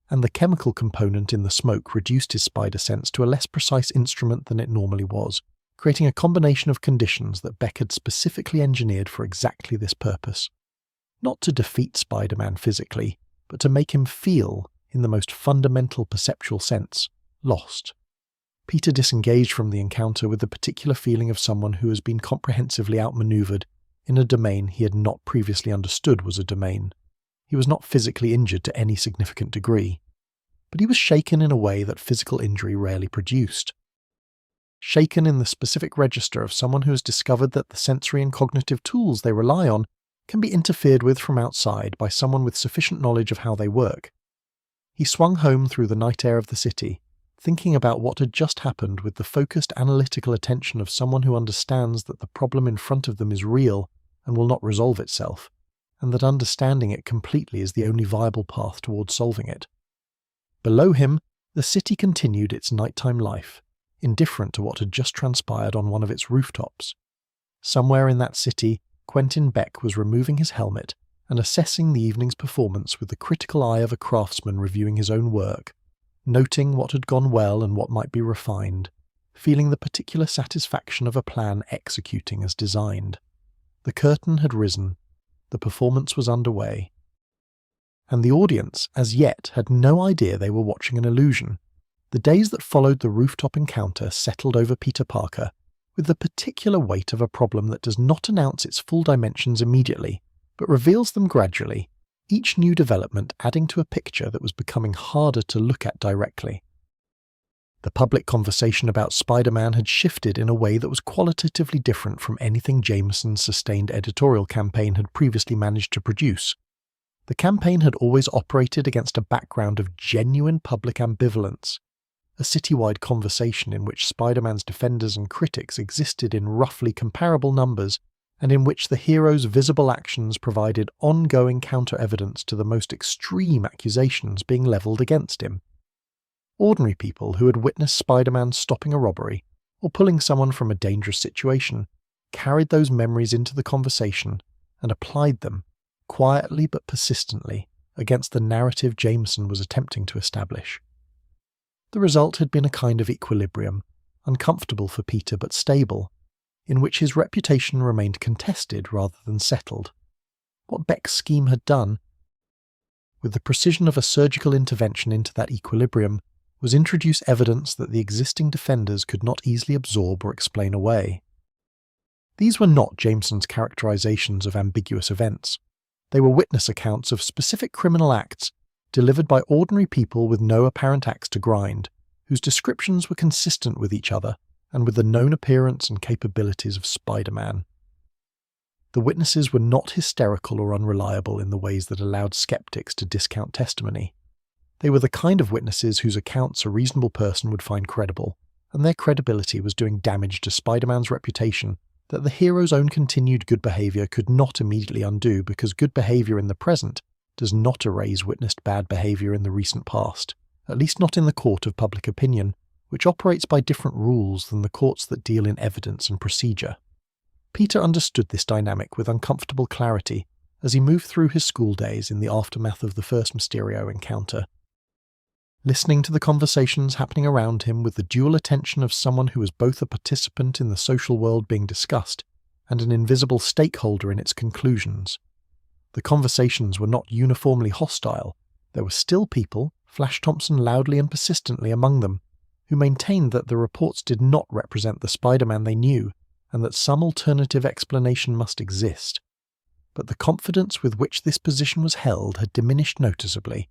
and the chemical component in the smoke reduced his spider sense to a less precise instrument than it normally was, creating a combination of conditions that Beck had specifically engineered for exactly this purpose. Not to defeat Spider-Man physically, but to make him feel, in the most fundamental perceptual sense, lost. Peter disengaged from the encounter with the particular feeling of someone who has been comprehensively outmaneuvered in a domain he had not previously understood was a domain. He was not physically injured to any significant degree, but he was shaken in a way that physical injury rarely produced. Shaken in the specific register of someone who has discovered that the sensory and cognitive tools they rely on can be interfered with from outside by someone with sufficient knowledge of how they work. He swung home through the night air of the city, thinking about what had just happened with the focused analytical attention of someone who understands that the problem in front of them is real and will not resolve itself, and that understanding it completely is the only viable path towards solving it. Below him, the city continued its nighttime life, indifferent to what had just transpired on one of its rooftops. Somewhere in that city, Quentin Beck was removing his helmet and assessing the evening's performance with the critical eye of a craftsman reviewing his own work, noting what had gone well and what might be refined, feeling the particular satisfaction of a plan executing as designed. The curtain had risen, the performance was underway, and the audience, as yet, had no idea they were watching an illusion. The days that followed the rooftop encounter settled over Peter Parker with the particular weight of a problem that does not announce its full dimensions immediately, but reveals them gradually, each new development adding to a picture that was becoming harder to look at directly. The public conversation about Spider-Man had shifted in a way that was qualitatively different from anything Jameson's sustained editorial campaign had previously managed to produce. The campaign had always operated against a background of genuine public ambivalence, a citywide conversation in which Spider-Man's defenders and critics existed in roughly comparable numbers, and in which the hero's visible actions provided ongoing counter-evidence to the most extreme accusations being levelled against him. Ordinary people who had witnessed Spider-Man stopping a robbery, or pulling someone from a dangerous situation, carried those memories into the conversation and applied them, quietly but persistently, against the narrative Jameson was attempting to establish. The result had been a kind of equilibrium, uncomfortable for Peter but stable, in which his reputation remained contested rather than settled. What Beck's scheme had done, with the precision of a surgical intervention into that equilibrium, was introduce evidence that the existing defenders could not easily absorb or explain away. These were not Jameson's characterizations of ambiguous events. They were witness accounts of specific criminal acts delivered by ordinary people with no apparent axe to grind, whose descriptions were consistent with each other and with the known appearance and capabilities of Spider-Man. The witnesses were not hysterical or unreliable in the ways that allowed skeptics to discount testimony. They were the kind of witnesses whose accounts a reasonable person would find credible, and their credibility was doing damage to Spider-Man's reputation that the hero's own continued good behavior could not immediately undo, because good behavior in the present does not erase witnessed bad behavior in the recent past, at least not in the court of public opinion, which operates by different rules than the courts that deal in evidence and procedure. Peter understood this dynamic with uncomfortable clarity as he moved through his school days in the aftermath of the first Mysterio encounter. Listening to the conversations happening around him with the dual attention of someone who was both a participant in the social world being discussed and an invisible stakeholder in its conclusions. The conversations were not uniformly hostile. There were still people, Flash Thompson loudly and persistently among them, who maintained that the reports did not represent the Spider-Man they knew, and that some alternative explanation must exist. But the confidence with which this position was held had diminished noticeably,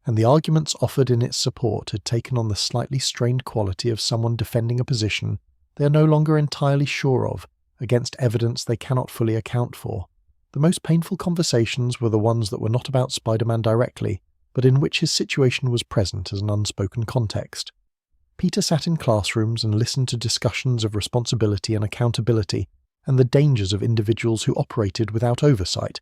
and the arguments offered in its support had taken on the slightly strained quality of someone defending a position they are no longer entirely sure of against evidence they cannot fully account for. The most painful conversations were the ones that were not about Spider-Man directly, but in which his situation was present as an unspoken context. Peter sat in classrooms and listened to discussions of responsibility and accountability and the dangers of individuals who operated without oversight,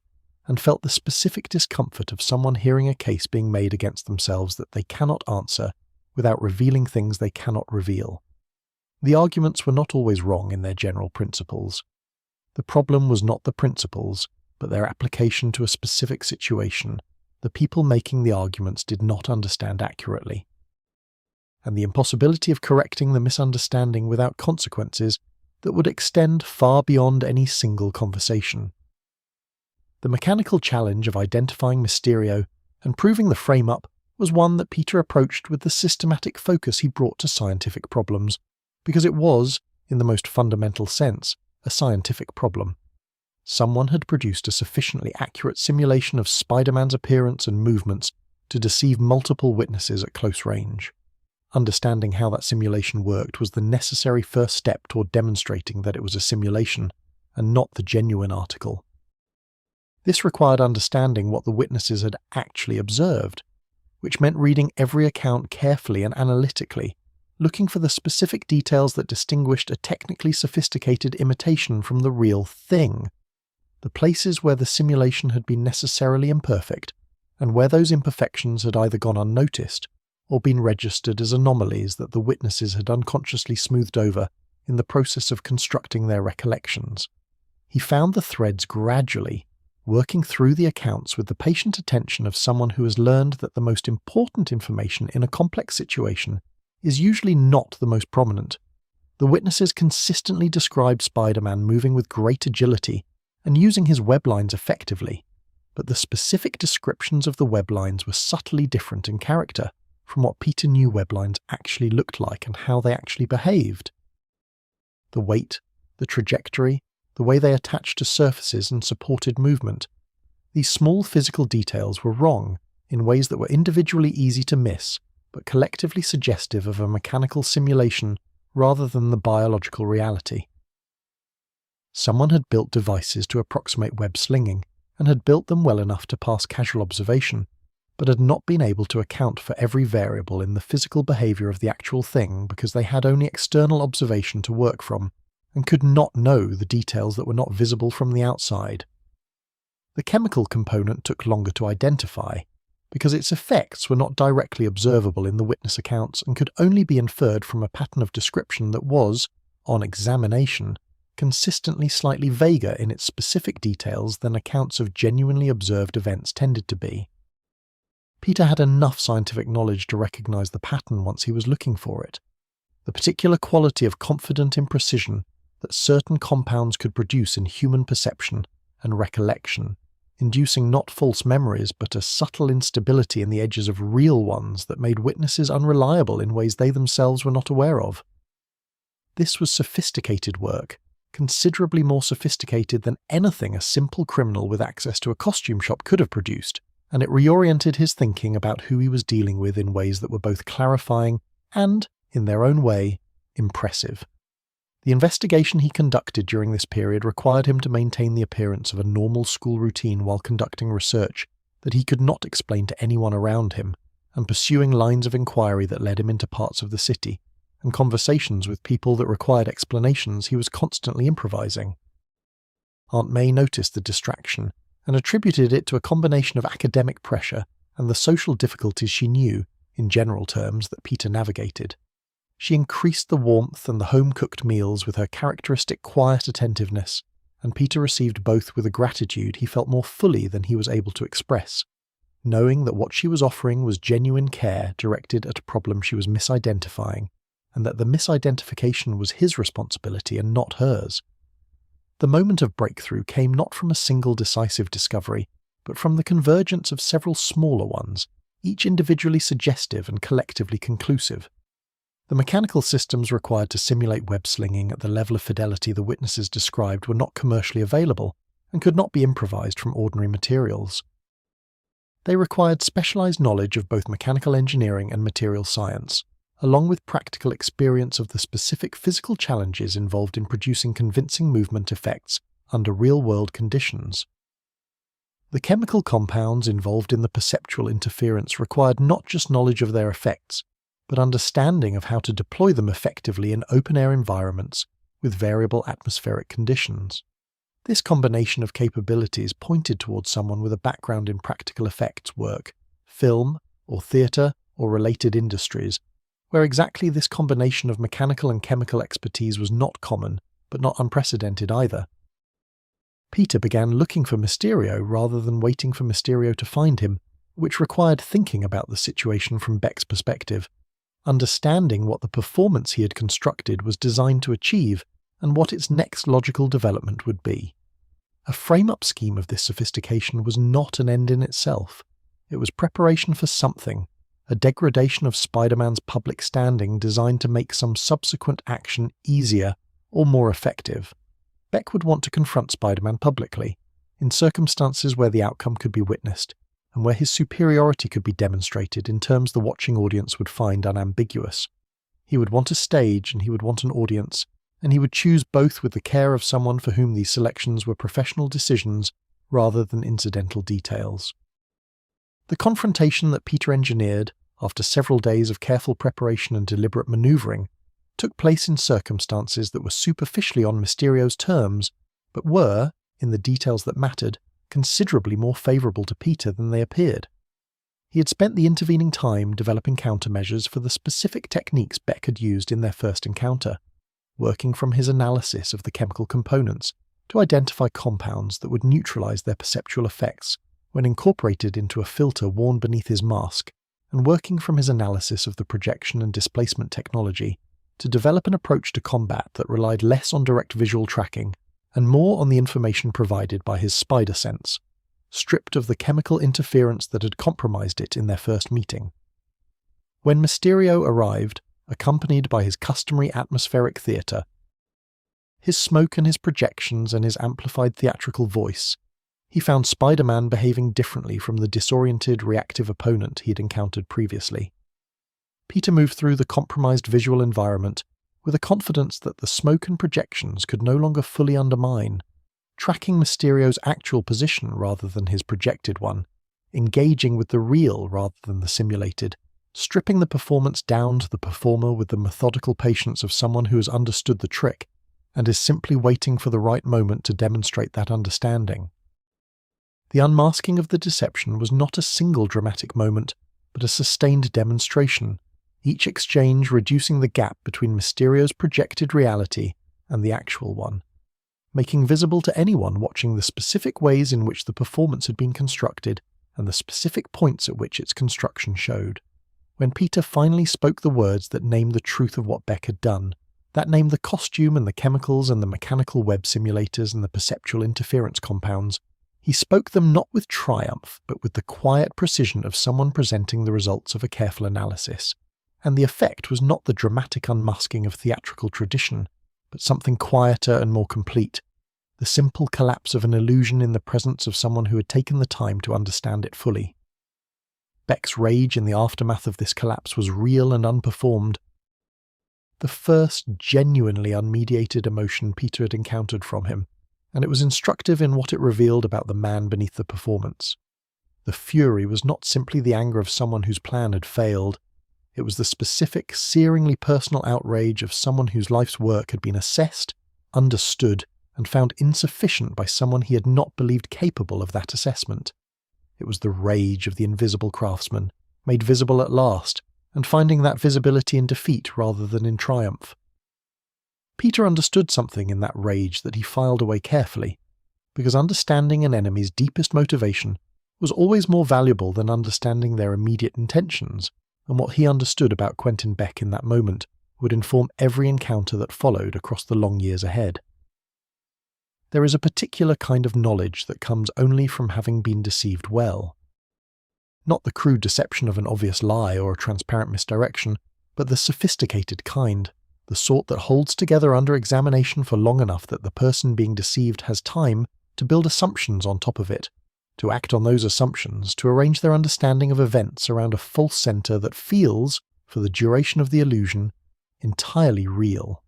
and felt the specific discomfort of someone hearing a case being made against themselves that they cannot answer without revealing things they cannot reveal. The arguments were not always wrong in their general principles. The problem was not the principles, but their application to a specific situation. The people making the arguments did not understand accurately, and the impossibility of correcting the misunderstanding without consequences that would extend far beyond any single conversation. The mechanical challenge of identifying Mysterio and proving the frame-up was one that Peter approached with the systematic focus he brought to scientific problems, because it was, in the most fundamental sense, a scientific problem. Someone had produced a sufficiently accurate simulation of Spider-Man's appearance and movements to deceive multiple witnesses at close range. Understanding how that simulation worked was the necessary first step toward demonstrating that it was a simulation and not the genuine article. This required understanding what the witnesses had actually observed, which meant reading every account carefully and analytically, looking for the specific details that distinguished a technically sophisticated imitation from the real thing, the places where the simulation had been necessarily imperfect, and where those imperfections had either gone unnoticed or been registered as anomalies that the witnesses had unconsciously smoothed over in the process of constructing their recollections. He found the threads gradually, working through the accounts with the patient attention of someone who has learned that the most important information in a complex situation is usually not the most prominent. The witnesses consistently described Spider-Man moving with great agility and using his web lines effectively, but the specific descriptions of the web lines were subtly different in character from what Peter knew web lines actually looked like and how they actually behaved. The weight, the trajectory, the way they attached to surfaces and supported movement. These small physical details were wrong in ways that were individually easy to miss, but collectively suggestive of a mechanical simulation rather than the biological reality. Someone had built devices to approximate web slinging, and had built them well enough to pass casual observation, but had not been able to account for every variable in the physical behavior of the actual thing because they had only external observation to work from, and could not know the details that were not visible from the outside. The chemical component took longer to identify, because its effects were not directly observable in the witness accounts and could only be inferred from a pattern of description that was, on examination, consistently slightly vaguer in its specific details than accounts of genuinely observed events tended to be. Peter had enough scientific knowledge to recognize the pattern once he was looking for it. The particular quality of confident imprecision that certain compounds could produce in human perception and recollection, inducing not false memories but a subtle instability in the edges of real ones that made witnesses unreliable in ways they themselves were not aware of. This was sophisticated work, considerably more sophisticated than anything a simple criminal with access to a costume shop could have produced, and it reoriented his thinking about who he was dealing with in ways that were both clarifying and, in their own way, impressive. The investigation he conducted during this period required him to maintain the appearance of a normal school routine while conducting research that he could not explain to anyone around him, and pursuing lines of inquiry that led him into parts of the city, and conversations with people that required explanations he was constantly improvising. Aunt May noticed the distraction and attributed it to a combination of academic pressure and the social difficulties she knew, in general terms, that Peter navigated. She increased the warmth and the home-cooked meals with her characteristic quiet attentiveness, and Peter received both with a gratitude he felt more fully than he was able to express, knowing that what she was offering was genuine care directed at a problem she was misidentifying, and that the misidentification was his responsibility and not hers. The moment of breakthrough came not from a single decisive discovery, but from the convergence of several smaller ones, each individually suggestive and collectively conclusive. The mechanical systems required to simulate web-slinging at the level of fidelity the witnesses described were not commercially available and could not be improvised from ordinary materials. They required specialized knowledge of both mechanical engineering and material science, along with practical experience of the specific physical challenges involved in producing convincing movement effects under real-world conditions. The chemical compounds involved in the perceptual interference required not just knowledge of their effects, but understanding of how to deploy them effectively in open-air environments with variable atmospheric conditions. This combination of capabilities pointed towards someone with a background in practical effects work, film, or theatre, or related industries, where exactly this combination of mechanical and chemical expertise was not common, but not unprecedented either. Peter began looking for Mysterio rather than waiting for Mysterio to find him, which required thinking about the situation from Beck's perspective, understanding what the performance he had constructed was designed to achieve and what its next logical development would be. A frame-up scheme of this sophistication was not an end in itself. It was preparation for something, a degradation of Spiderman's public standing designed to make some subsequent action easier or more effective. Beck would want to confront Spiderman publicly, in circumstances where the outcome could be witnessed, and where his superiority could be demonstrated in terms the watching audience would find unambiguous. He would want a stage and he would want an audience, and he would choose both with the care of someone for whom these selections were professional decisions rather than incidental details. The confrontation that Peter engineered, after several days of careful preparation and deliberate maneuvering, took place in circumstances that were superficially on Mysterio's terms, but were, in the details that mattered, considerably more favourable to Peter than they appeared. He had spent the intervening time developing countermeasures for the specific techniques Beck had used in their first encounter, working from his analysis of the chemical components to identify compounds that would neutralise their perceptual effects when incorporated into a filter worn beneath his mask, and working from his analysis of the projection and displacement technology to develop an approach to combat that relied less on direct visual tracking and more on the information provided by his spider sense, stripped of the chemical interference that had compromised it in their first meeting. When Mysterio arrived, accompanied by his customary atmospheric theatre, his smoke and his projections and his amplified theatrical voice, he found Spider-Man behaving differently from the disoriented, reactive opponent he had encountered previously. Peter moved through the compromised visual environment with a confidence that the smoke and projections could no longer fully undermine, tracking Mysterio's actual position rather than his projected one, engaging with the real rather than the simulated, stripping the performance down to the performer with the methodical patience of someone who has understood the trick and is simply waiting for the right moment to demonstrate that understanding. The unmasking of the deception was not a single dramatic moment, but a sustained demonstration, each exchange reducing the gap between Mysterio's projected reality and the actual one, making visible to anyone watching the specific ways in which the performance had been constructed and the specific points at which its construction showed. When Peter finally spoke the words that named the truth of what Beck had done, that named the costume and the chemicals and the mechanical web simulators and the perceptual interference compounds, he spoke them not with triumph, but with the quiet precision of someone presenting the results of a careful analysis. And the effect was not the dramatic unmasking of theatrical tradition, but something quieter and more complete, the simple collapse of an illusion in the presence of someone who had taken the time to understand it fully. Beck's rage in the aftermath of this collapse was real and unperformed, the first genuinely unmediated emotion Peter had encountered from him, and it was instructive in what it revealed about the man beneath the performance. The fury was not simply the anger of someone whose plan had failed. It was the specific, searingly personal outrage of someone whose life's work had been assessed, understood, and found insufficient by someone he had not believed capable of that assessment. It was the rage of the invisible craftsman, made visible at last, and finding that visibility in defeat rather than in triumph. Peter understood something in that rage that he filed away carefully, because understanding an enemy's deepest motivation was always more valuable than understanding their immediate intentions, and what he understood about Quentin Beck in that moment would inform every encounter that followed across the long years ahead. There is a particular kind of knowledge that comes only from having been deceived well. Not the crude deception of an obvious lie or a transparent misdirection, but the sophisticated kind, the sort that holds together under examination for long enough that the person being deceived has time to build assumptions on top of it, to act on those assumptions, to arrange their understanding of events around a false center that feels, for the duration of the illusion, entirely real.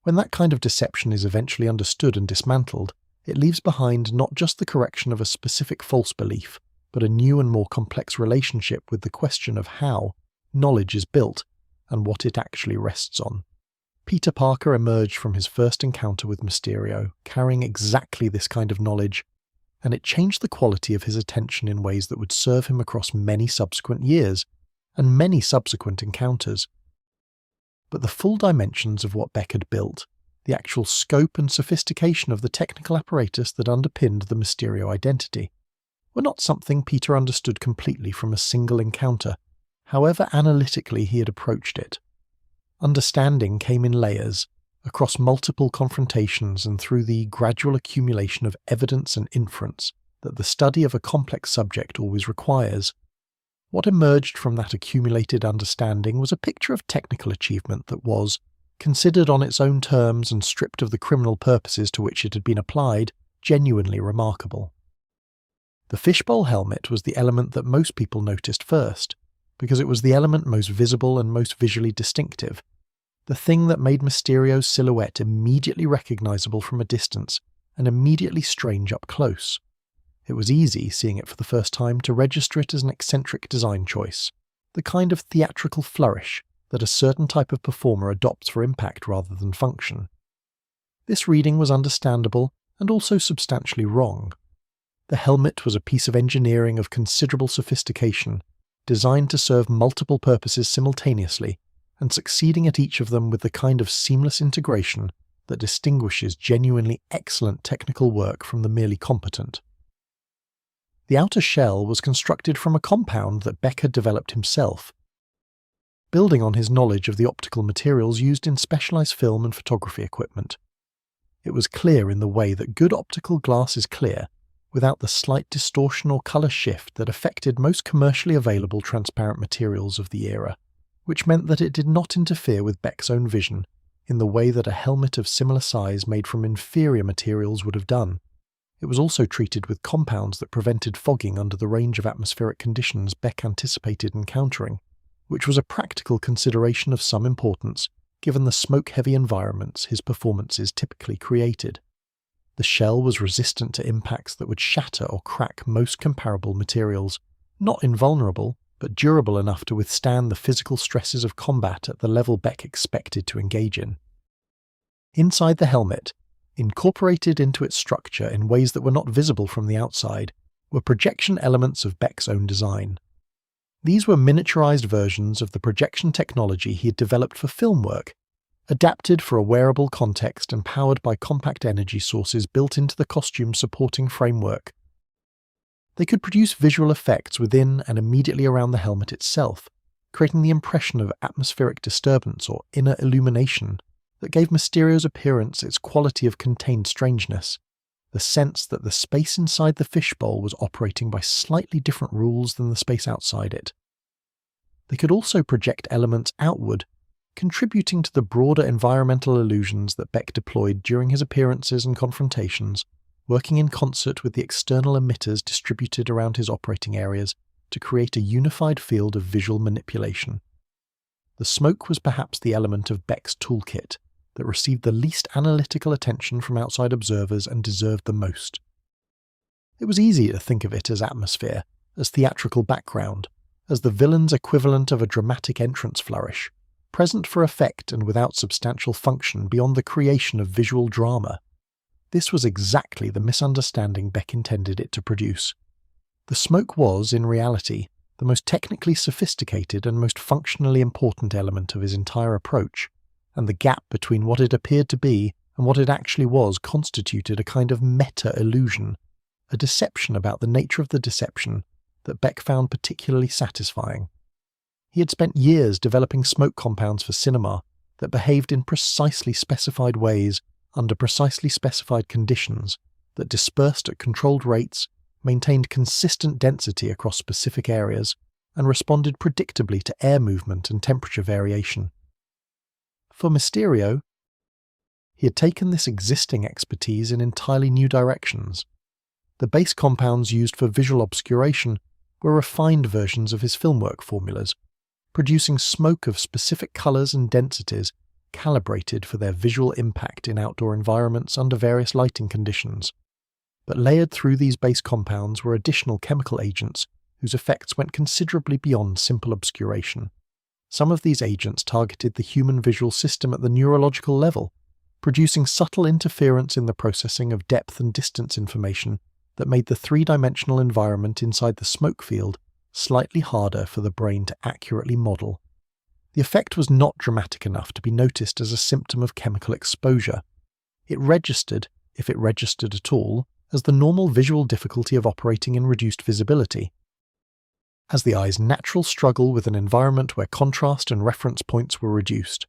When that kind of deception is eventually understood and dismantled, it leaves behind not just the correction of a specific false belief, but a new and more complex relationship with the question of how knowledge is built and what it actually rests on. Peter Parker emerged from his first encounter with Mysterio, carrying exactly this kind of knowledge, and it changed the quality of his attention in ways that would serve him across many subsequent years, and many subsequent encounters. But the full dimensions of what Beck had built, the actual scope and sophistication of the technical apparatus that underpinned the Mysterio identity, were not something Peter understood completely from a single encounter, however analytically he had approached it. Understanding came in layers, across multiple confrontations and through the gradual accumulation of evidence and inference that the study of a complex subject always requires. What emerged from that accumulated understanding was a picture of technical achievement that was, considered on its own terms and stripped of the criminal purposes to which it had been applied, genuinely remarkable. The fishbowl helmet was the element that most people noticed first, because it was the element most visible and most visually distinctive, the thing that made Mysterio's silhouette immediately recognizable from a distance and immediately strange up close. It was easy, seeing it for the first time, to register it as an eccentric design choice, the kind of theatrical flourish that a certain type of performer adopts for impact rather than function. This reading was understandable and also substantially wrong. The helmet was a piece of engineering of considerable sophistication, designed to serve multiple purposes simultaneously, and succeeding at each of them with the kind of seamless integration that distinguishes genuinely excellent technical work from the merely competent. The outer shell was constructed from a compound that Beck had developed himself, building on his knowledge of the optical materials used in specialized film and photography equipment. It was clear in the way that good optical glass is clear, without the slight distortion or color shift that affected most commercially available transparent materials of the era, which meant that it did not interfere with Beck's own vision in the way that a helmet of similar size made from inferior materials would have done. It was also treated with compounds that prevented fogging under the range of atmospheric conditions Beck anticipated encountering, which was a practical consideration of some importance given the smoke-heavy environments his performances typically created. The shell was resistant to impacts that would shatter or crack most comparable materials, not invulnerable, but durable enough to withstand the physical stresses of combat at the level Beck expected to engage in. Inside the helmet, incorporated into its structure in ways that were not visible from the outside, were projection elements of Beck's own design. These were miniaturized versions of the projection technology he had developed for film work, adapted for a wearable context and powered by compact energy sources built into the costume supporting framework. They could produce visual effects within and immediately around the helmet itself, creating the impression of atmospheric disturbance or inner illumination that gave Mysterio's appearance its quality of contained strangeness, the sense that the space inside the fishbowl was operating by slightly different rules than the space outside it. They could also project elements outward, contributing to the broader environmental illusions that Beck deployed during his appearances and confrontations, working in concert with the external emitters distributed around his operating areas to create a unified field of visual manipulation. The smoke was perhaps the element of Beck's toolkit that received the least analytical attention from outside observers and deserved the most. It was easy to think of it as atmosphere, as theatrical background, as the villain's equivalent of a dramatic entrance flourish, present for effect and without substantial function beyond the creation of visual drama. This was exactly the misunderstanding Beck intended it to produce. The smoke was, in reality, the most technically sophisticated and most functionally important element of his entire approach, and the gap between what it appeared to be and what it actually was constituted a kind of meta-illusion, a deception about the nature of the deception that Beck found particularly satisfying. He had spent years developing smoke compounds for cinema that behaved in precisely specified ways under precisely specified conditions, that dispersed at controlled rates, maintained consistent density across specific areas, and responded predictably to air movement and temperature variation. For Mysterio, he had taken this existing expertise in entirely new directions. The base compounds used for visual obscuration were refined versions of his filmwork formulas, producing smoke of specific colours and densities calibrated for their visual impact in outdoor environments under various lighting conditions. But layered through these base compounds were additional chemical agents whose effects went considerably beyond simple obscuration. Some of these agents targeted the human visual system at the neurological level, producing subtle interference in the processing of depth and distance information that made the three-dimensional environment inside the smoke field slightly harder for the brain to accurately model. The effect was not dramatic enough to be noticed as a symptom of chemical exposure. It registered, if it registered at all, as the normal visual difficulty of operating in reduced visibility, as the eye's natural struggle with an environment where contrast and reference points were reduced.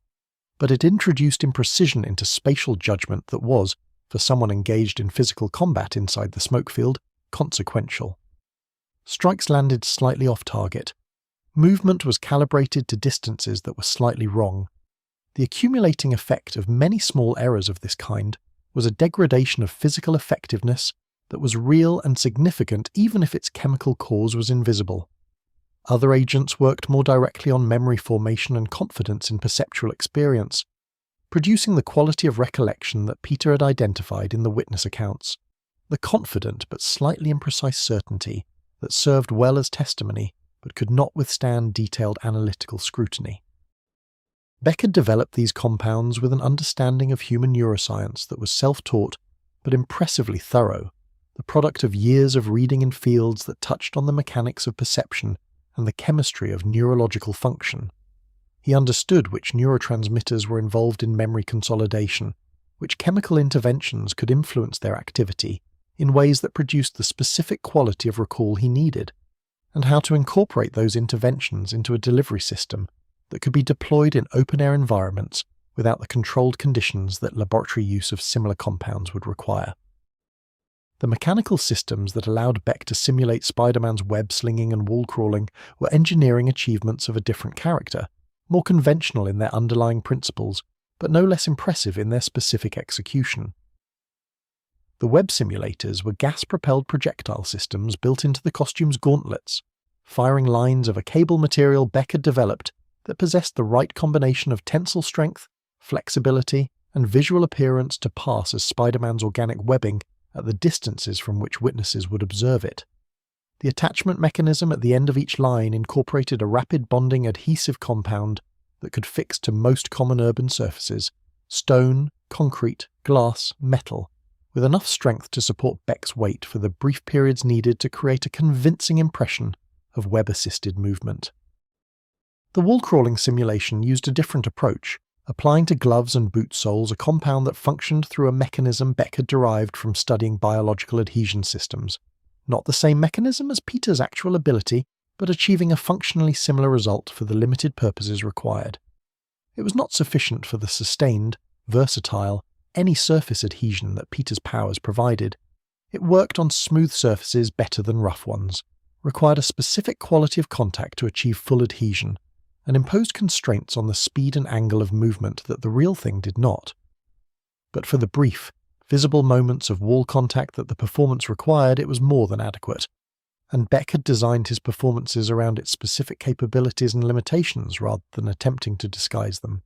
But it introduced imprecision into spatial judgment that was, for someone engaged in physical combat inside the smoke field, consequential. Strikes landed slightly off target. Movement was calibrated to distances that were slightly wrong. The accumulating effect of many small errors of this kind was a degradation of physical effectiveness that was real and significant even if its chemical cause was invisible. Other agents worked more directly on memory formation and confidence in perceptual experience, producing the quality of recollection that Peter had identified in the witness accounts, the confident but slightly imprecise certainty that served well as testimony but could not withstand detailed analytical scrutiny. Beck had developed these compounds with an understanding of human neuroscience that was self-taught but impressively thorough, the product of years of reading in fields that touched on the mechanics of perception and the chemistry of neurological function. He understood which neurotransmitters were involved in memory consolidation, which chemical interventions could influence their activity in ways that produced the specific quality of recall he needed, and how to incorporate those interventions into a delivery system that could be deployed in open-air environments without the controlled conditions that laboratory use of similar compounds would require. The mechanical systems that allowed Beck to simulate Spider-Man's web-slinging and wall-crawling were engineering achievements of a different character, more conventional in their underlying principles, but no less impressive in their specific execution. The web simulators were gas-propelled projectile systems built into the costume's gauntlets, firing lines of a cable material Beck had developed that possessed the right combination of tensile strength, flexibility, and visual appearance to pass as Spider-Man's organic webbing at the distances from which witnesses would observe it. The attachment mechanism at the end of each line incorporated a rapid bonding adhesive compound that could fix to most common urban surfaces: stone, concrete, glass, metal, with enough strength to support Beck's weight for the brief periods needed to create a convincing impression of web-assisted movement. The wall-crawling simulation used a different approach, applying to gloves and boot soles a compound that functioned through a mechanism Beck had derived from studying biological adhesion systems, Not the same mechanism as Peter's actual ability, but achieving a functionally similar result for the limited purposes required. It was not sufficient for the sustained, versatile, any surface adhesion that Peter's powers provided. It worked on smooth surfaces better than rough ones, required a specific quality of contact to achieve full adhesion, and imposed constraints on the speed and angle of movement that the real thing did not. But for the brief, visible moments of wall contact that the performance required, it was more than adequate, and Beck had designed his performances around its specific capabilities and limitations rather than attempting to disguise them.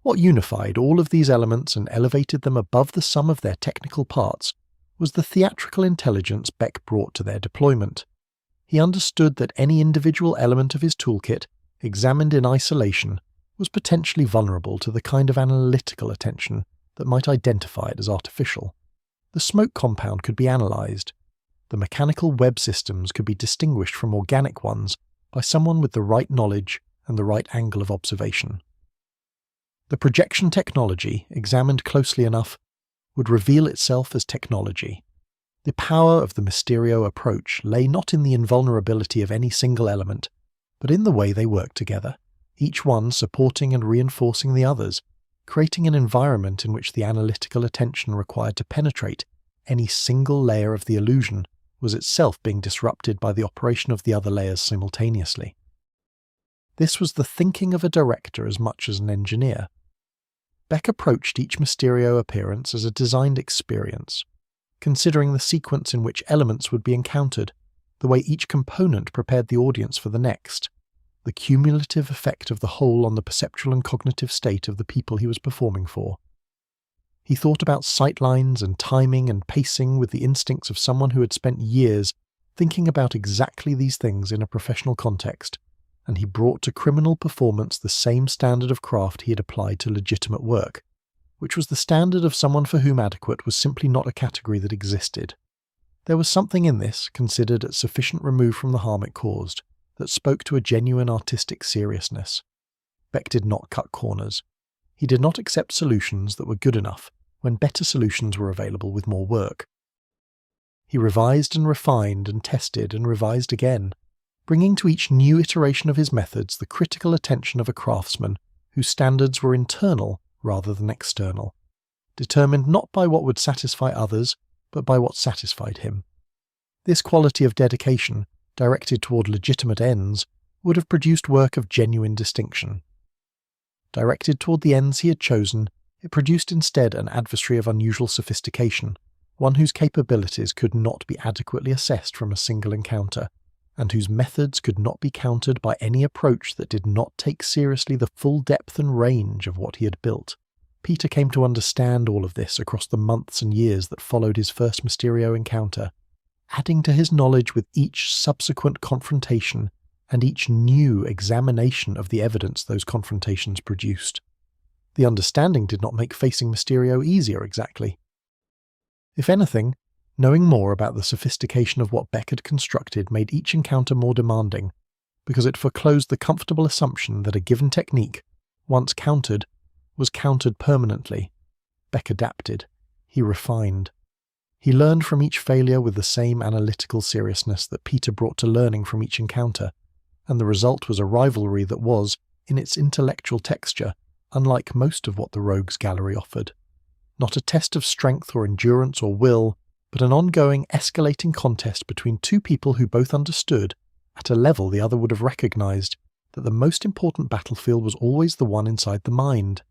What unified all of these elements and elevated them above the sum of their technical parts was the theatrical intelligence Beck brought to their deployment. He understood that any individual element of his toolkit, examined in isolation, was potentially vulnerable to the kind of analytical attention that might identify it as artificial. The smoke compound could be analysed. The mechanical web systems could be distinguished from organic ones by someone with the right knowledge and the right angle of observation. The projection technology, examined closely enough, would reveal itself as technology. The power of the Mysterio approach lay not in the invulnerability of any single element, but in the way they worked together, each one supporting and reinforcing the others, creating an environment in which the analytical attention required to penetrate any single layer of the illusion was itself being disrupted by the operation of the other layers simultaneously. This was the thinking of a director as much as an engineer. Beck approached each Mysterio appearance as a designed experience, considering the sequence in which elements would be encountered, the way each component prepared the audience for the next, the cumulative effect of the whole on the perceptual and cognitive state of the people he was performing for. He thought about sightlines and timing and pacing with the instincts of someone who had spent years thinking about exactly these things in a professional context, and he brought to criminal performance the same standard of craft he had applied to legitimate work, which was the standard of someone for whom adequate was simply not a category that existed. There was something in this, considered at sufficient remove from the harm it caused, that spoke to a genuine artistic seriousness. Beck did not cut corners. He did not accept solutions that were good enough when better solutions were available with more work. He revised and refined and tested and revised again, bringing to each new iteration of his methods the critical attention of a craftsman whose standards were internal rather than external, determined not by what would satisfy others, but by what satisfied him. This quality of dedication, directed toward legitimate ends, would have produced work of genuine distinction. Directed toward the ends he had chosen, it produced instead an adversary of unusual sophistication, one whose capabilities could not be adequately assessed from a single encounter, and whose methods could not be countered by any approach that did not take seriously the full depth and range of what he had built. Peter came to understand all of this across the months and years that followed his first Mysterio encounter, adding to his knowledge with each subsequent confrontation and each new examination of the evidence those confrontations produced. The understanding did not make facing Mysterio easier exactly. If anything, knowing more about the sophistication of what Beck had constructed made each encounter more demanding, because it foreclosed the comfortable assumption that a given technique, once countered, was countered permanently. Beck adapted. He refined. He learned from each failure with the same analytical seriousness that Peter brought to learning from each encounter, and the result was a rivalry that was, in its intellectual texture, unlike most of what the Rogues Gallery offered. Not a test of strength or endurance or will, but an ongoing, escalating contest between two people who both understood, at a level the other would have recognized, that the most important battlefield was always the one inside the mind.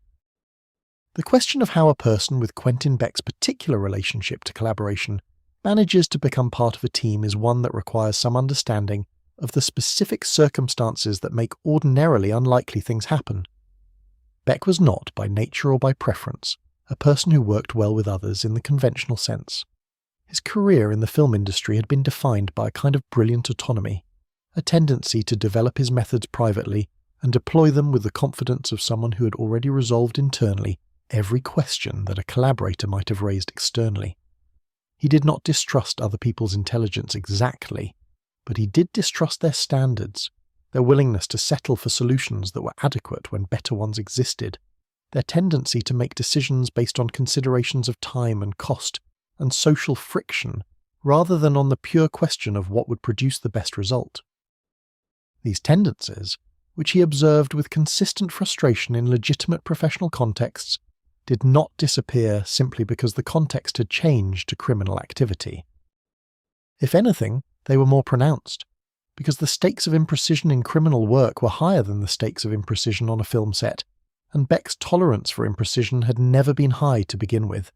The question of how a person with Quentin Beck's particular relationship to collaboration manages to become part of a team is one that requires some understanding of the specific circumstances that make ordinarily unlikely things happen. Beck was not, by nature or by preference, a person who worked well with others in the conventional sense. His career in the film industry had been defined by a kind of brilliant autonomy, a tendency to develop his methods privately and deploy them with the confidence of someone who had already resolved internally every question that a collaborator might have raised externally. He did not distrust other people's intelligence exactly, but he did distrust their standards, their willingness to settle for solutions that were adequate when better ones existed, their tendency to make decisions based on considerations of time and cost and social friction rather than on the pure question of what would produce the best result. These tendencies, which he observed with consistent frustration in legitimate professional contexts, did not disappear simply because the context had changed to criminal activity. If anything, they were more pronounced, because the stakes of imprecision in criminal work were higher than the stakes of imprecision on a film set, and Beck's tolerance for imprecision had never been high to begin with.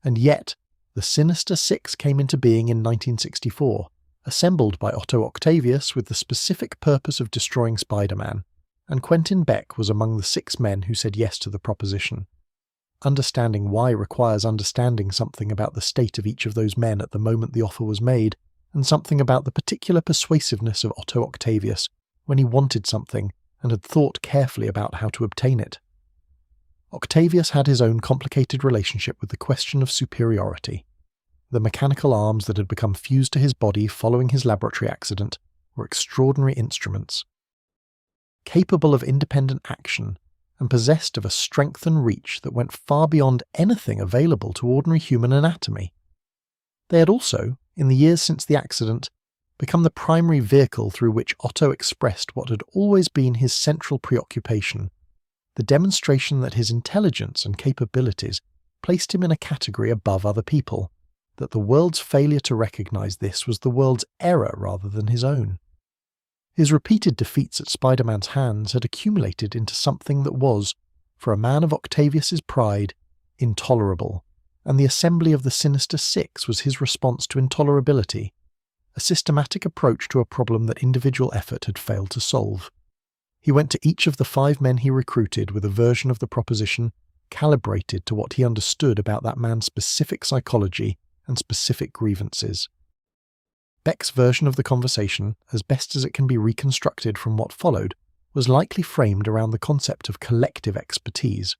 And yet, the Sinister Six came into being in 1964, assembled by Otto Octavius with the specific purpose of destroying Spider-Man, and Quentin Beck was among the 6 men who said yes to the proposition. Understanding why requires understanding something about the state of each of those men at the moment the offer was made, and something about the particular persuasiveness of Otto Octavius when he wanted something and had thought carefully about how to obtain it. Octavius had his own complicated relationship with the question of superiority. The mechanical arms that had become fused to his body following his laboratory accident were extraordinary instruments. Capable of independent action, and possessed of a strength and reach that went far beyond anything available to ordinary human anatomy. They had also, in the years since the accident, become the primary vehicle through which Otto expressed what had always been his central preoccupation, the demonstration that his intelligence and capabilities placed him in a category above other people, that the world's failure to recognize this was the world's error rather than his own. His repeated defeats at Spider-Man's hands had accumulated into something that was, for a man of Octavius's pride, intolerable, and the assembly of the Sinister Six was his response to intolerability, a systematic approach to a problem that individual effort had failed to solve. He went to each of the 5 men he recruited with a version of the proposition calibrated to what he understood about that man's specific psychology and specific grievances. Beck's version of the conversation, as best as it can be reconstructed from what followed, was likely framed around the concept of collective expertise.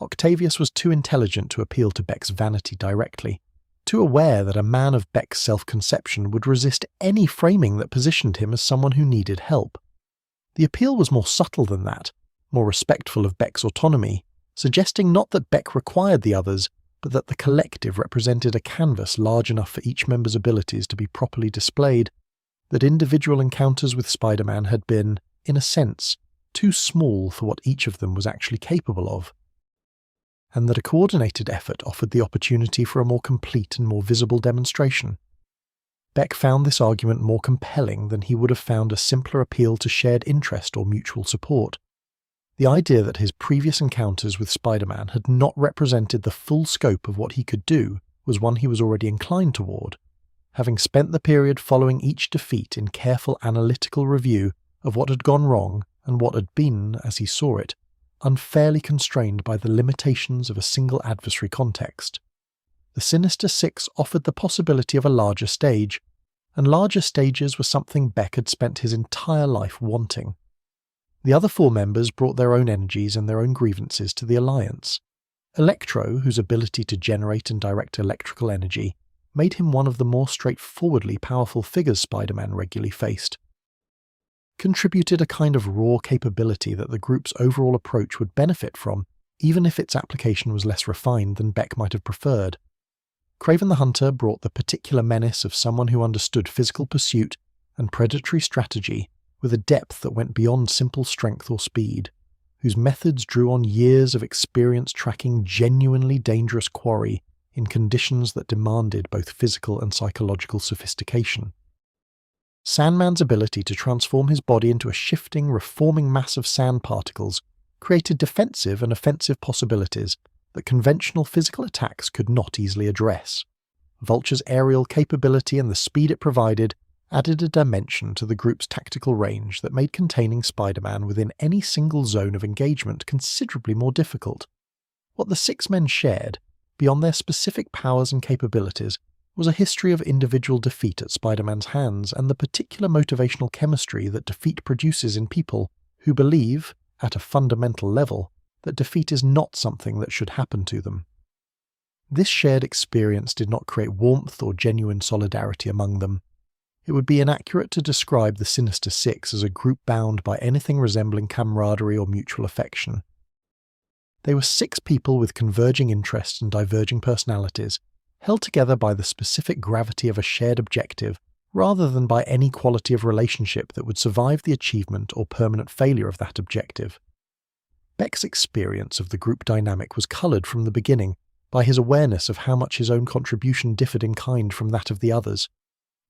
Octavius was too intelligent to appeal to Beck's vanity directly, too aware that a man of Beck's self-conception would resist any framing that positioned him as someone who needed help. The appeal was more subtle than that, more respectful of Beck's autonomy, suggesting not that Beck required the others, but that the collective represented a canvas large enough for each member's abilities to be properly displayed, that individual encounters with Spider-Man had been, in a sense, too small for what each of them was actually capable of, and that a coordinated effort offered the opportunity for a more complete and more visible demonstration. Beck found this argument more compelling than he would have found a simpler appeal to shared interest or mutual support. The idea that his previous encounters with Spider-Man had not represented the full scope of what he could do was one he was already inclined toward, having spent the period following each defeat in careful analytical review of what had gone wrong and what had been, as he saw it, unfairly constrained by the limitations of a single adversary context. The Sinister Six offered the possibility of a larger stage, and larger stages were something Beck had spent his entire life wanting. The other 4 members brought their own energies and their own grievances to the alliance. Electro, whose ability to generate and direct electrical energy made him one of the more straightforwardly powerful figures Spider-Man regularly faced, contributed a kind of raw capability that the group's overall approach would benefit from, even if its application was less refined than Beck might have preferred. Kraven the Hunter brought the particular menace of someone who understood physical pursuit and predatory strategy with a depth that went beyond simple strength or speed, whose methods drew on years of experience tracking genuinely dangerous quarry in conditions that demanded both physical and psychological sophistication. Sandman's ability to transform his body into a shifting, reforming mass of sand particles created defensive and offensive possibilities that conventional physical attacks could not easily address. Vulture's aerial capability and the speed it provided added a dimension to the group's tactical range that made containing Spider-Man within any single zone of engagement considerably more difficult. What the 6 men shared, beyond their specific powers and capabilities, was a history of individual defeat at Spider-Man's hands and the particular motivational chemistry that defeat produces in people who believe, at a fundamental level, that defeat is not something that should happen to them. This shared experience did not create warmth or genuine solidarity among them. It would be inaccurate to describe the Sinister Six as a group bound by anything resembling camaraderie or mutual affection. They were 6 people with converging interests and diverging personalities, held together by the specific gravity of a shared objective rather than by any quality of relationship that would survive the achievement or permanent failure of that objective. Beck's experience of the group dynamic was coloured from the beginning by his awareness of how much his own contribution differed in kind from that of the others.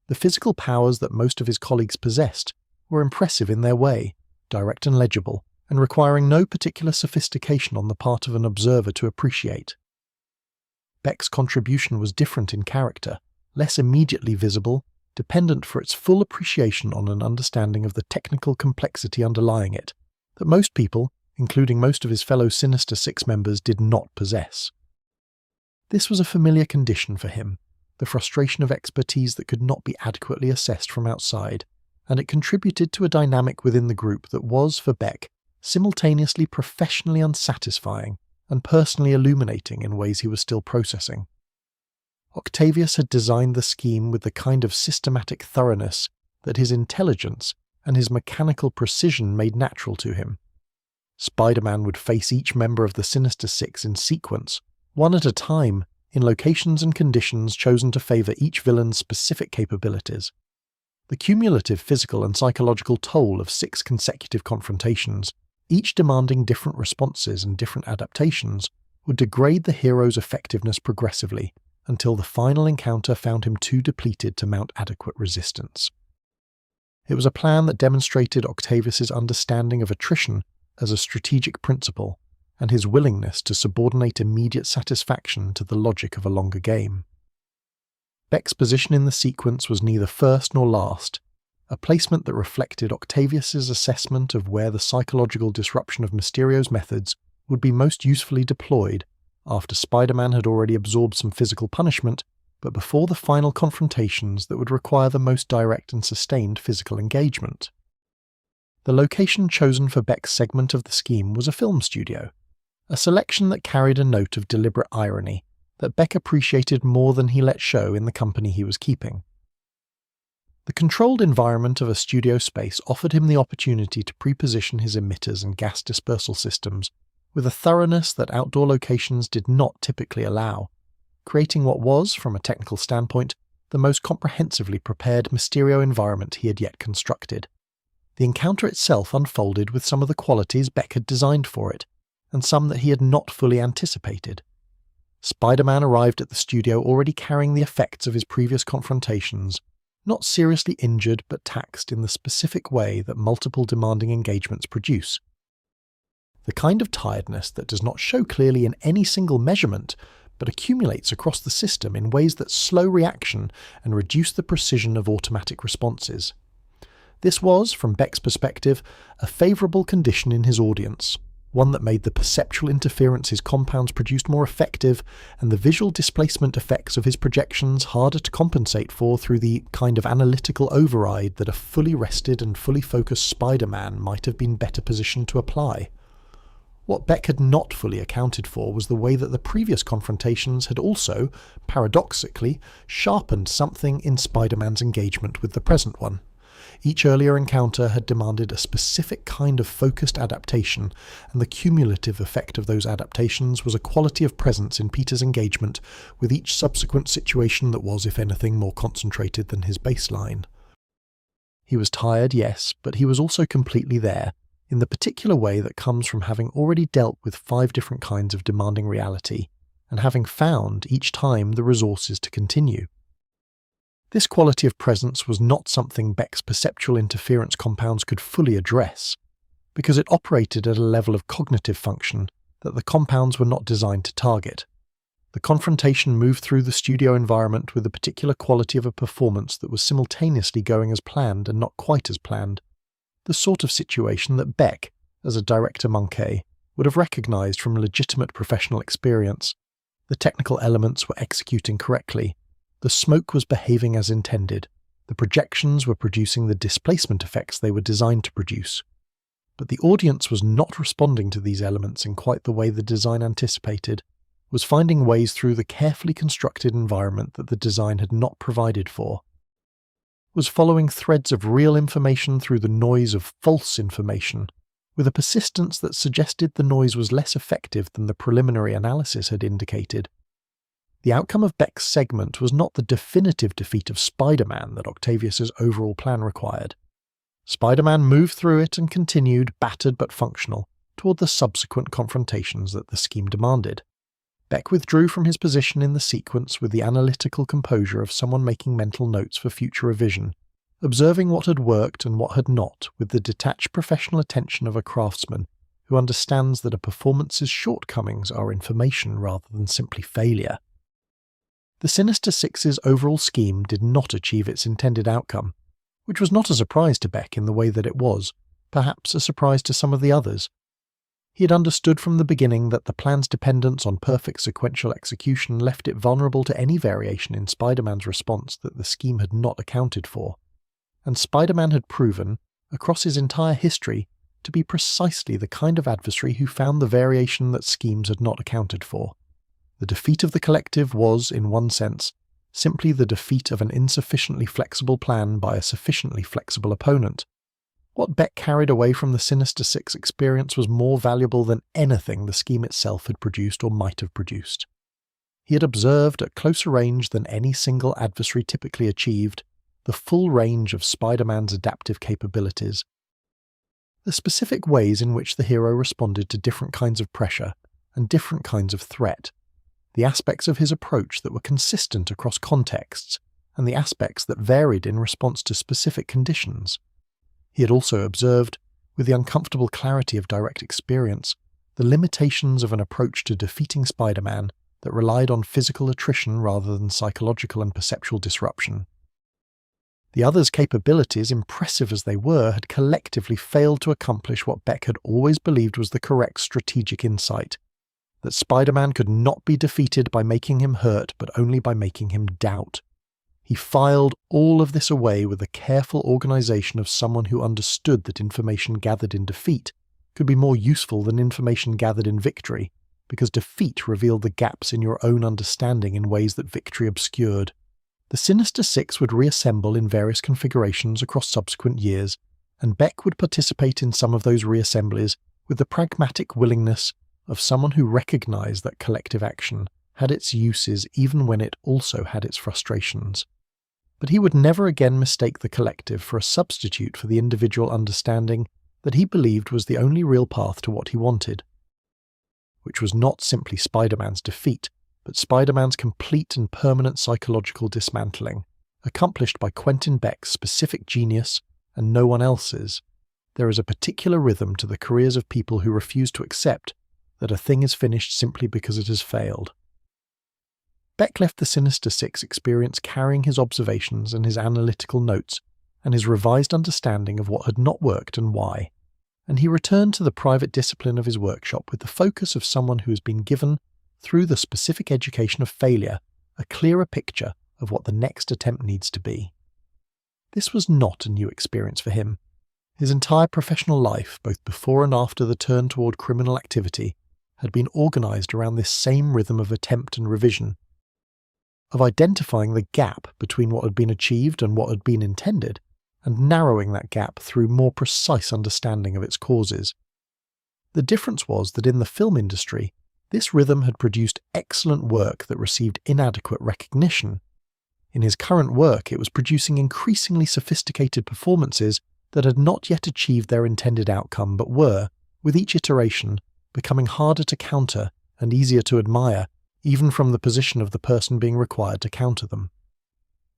The physical powers that most of his colleagues possessed were impressive in their way, direct and legible, and requiring no particular sophistication on the part of an observer to appreciate. Beck's contribution was different in character, less immediately visible, dependent for its full appreciation on an understanding of the technical complexity underlying it, that most people, including most of his fellow Sinister Six members, did not possess. This was a familiar condition for him, the frustration of expertise that could not be adequately assessed from outside, and it contributed to a dynamic within the group that was, for Beck, simultaneously professionally unsatisfying and personally illuminating in ways he was still processing. Octavius had designed the scheme with the kind of systematic thoroughness that his intelligence and his mechanical precision made natural to him. Spiderman would face each member of the Sinister Six in sequence, one at a time, in locations and conditions chosen to favour each villain's specific capabilities. The cumulative physical and psychological toll of 6 consecutive confrontations, each demanding different responses and different adaptations, would degrade the hero's effectiveness progressively, until the final encounter found him too depleted to mount adequate resistance. It was a plan that demonstrated Octavius's understanding of attrition as a strategic principle, and his willingness to subordinate immediate satisfaction to the logic of a longer game. Beck's position in the sequence was neither first nor last, a placement that reflected Octavius's assessment of where the psychological disruption of Mysterio's methods would be most usefully deployed after Spider-Man had already absorbed some physical punishment, but before the final confrontations that would require the most direct and sustained physical engagement. The location chosen for Beck's segment of the scheme was a film studio, a selection that carried a note of deliberate irony that Beck appreciated more than he let show in the company he was keeping. The controlled environment of a studio space offered him the opportunity to pre-position his emitters and gas dispersal systems with a thoroughness that outdoor locations did not typically allow, creating what was, from a technical standpoint, the most comprehensively prepared Mysterio environment he had yet constructed. The encounter itself unfolded with some of the qualities Beck had designed for it, and some that he had not fully anticipated. Spider-Man arrived at the studio already carrying the effects of his previous confrontations, not seriously injured but taxed in the specific way that multiple demanding engagements produce. The kind of tiredness that does not show clearly in any single measurement, but accumulates across the system in ways that slow reaction and reduce the precision of automatic responses. This was, from Beck's perspective, a favourable condition in his audience, one that made the perceptual interference his compounds produced more effective and the visual displacement effects of his projections harder to compensate for through the kind of analytical override that a fully rested and fully focused Spider-Man might have been better positioned to apply. What Beck had not fully accounted for was the way that the previous confrontations had also, paradoxically, sharpened something in Spider-Man's engagement with the present one. Each earlier encounter had demanded a specific kind of focused adaptation, and the cumulative effect of those adaptations was a quality of presence in Peter's engagement with each subsequent situation that was, if anything, more concentrated than his baseline. He was tired, yes, but he was also completely there, in the particular way that comes from having already dealt with 5 different kinds of demanding reality, and having found, each time, the resources to continue. This quality of presence was not something Beck's perceptual interference compounds could fully address, because it operated at a level of cognitive function that the compounds were not designed to target. The confrontation moved through the studio environment with a particular quality of a performance that was simultaneously going as planned and not quite as planned, the sort of situation that Beck, as a director monkey, would have recognised from legitimate professional experience. The technical elements were executing correctly, the smoke was behaving as intended, the projections were producing the displacement effects they were designed to produce. But the audience was not responding to these elements in quite the way the design anticipated, was finding ways through the carefully constructed environment that the design had not provided for, was following threads of real information through the noise of false information, with a persistence that suggested the noise was less effective than the preliminary analysis had indicated. The outcome of Beck's segment was not the definitive defeat of Spider-Man that Octavius's overall plan required. Spider-Man moved through it and continued, battered but functional, toward the subsequent confrontations that the scheme demanded. Beck withdrew from his position in the sequence with the analytical composure of someone making mental notes for future revision, observing what had worked and what had not with the detached professional attention of a craftsman who understands that a performance's shortcomings are information rather than simply failure. The Sinister Six's overall scheme did not achieve its intended outcome, which was not a surprise to Beck in the way that it was, perhaps a surprise to some of the others. He had understood from the beginning that the plan's dependence on perfect sequential execution left it vulnerable to any variation in Spider-Man's response that the scheme had not accounted for, and Spider-Man had proven, across his entire history, to be precisely the kind of adversary who found the variation that schemes had not accounted for. The defeat of the collective was, in one sense, simply the defeat of an insufficiently flexible plan by a sufficiently flexible opponent. What Beck carried away from the Sinister Six experience was more valuable than anything the scheme itself had produced or might have produced. He had observed, at closer range than any single adversary typically achieved, the full range of Spider-Man's adaptive capabilities, the specific ways in which the hero responded to different kinds of pressure and different kinds of threat, the aspects of his approach that were consistent across contexts, and the aspects that varied in response to specific conditions. He had also observed, with the uncomfortable clarity of direct experience, the limitations of an approach to defeating Spider-Man that relied on physical attrition rather than psychological and perceptual disruption. The others' capabilities, impressive as they were, had collectively failed to accomplish what Beck had always believed was the correct strategic insight: that Spider-Man could not be defeated by making him hurt, but only by making him doubt. He filed all of this away with the careful organization of someone who understood that information gathered in defeat could be more useful than information gathered in victory, because defeat revealed the gaps in your own understanding in ways that victory obscured. The Sinister Six would reassemble in various configurations across subsequent years, and Beck would participate in some of those reassemblies with the pragmatic willingness of someone who recognized that collective action had its uses even when it also had its frustrations. But he would never again mistake the collective for a substitute for the individual understanding that he believed was the only real path to what he wanted, which was not simply Spider-Man's defeat, but Spider-Man's complete and permanent psychological dismantling, accomplished by Quentin Beck's specific genius and no one else's. There is a particular rhythm to the careers of people who refuse to accept that a thing is finished simply because it has failed. Beck left the Sinister Six experience carrying his observations and his analytical notes and his revised understanding of what had not worked and why, and he returned to the private discipline of his workshop with the focus of someone who has been given, through the specific education of failure, a clearer picture of what the next attempt needs to be. This was not a new experience for him. His entire professional life, both before and after the turn toward criminal activity, had been organized around this same rhythm of attempt and revision, of identifying the gap between what had been achieved and what had been intended, and narrowing that gap through more precise understanding of its causes. The difference was that in the film industry, this rhythm had produced excellent work that received inadequate recognition. In his current work, it was producing increasingly sophisticated performances that had not yet achieved their intended outcome but were, with each iteration, becoming harder to counter and easier to admire, even from the position of the person being required to counter them.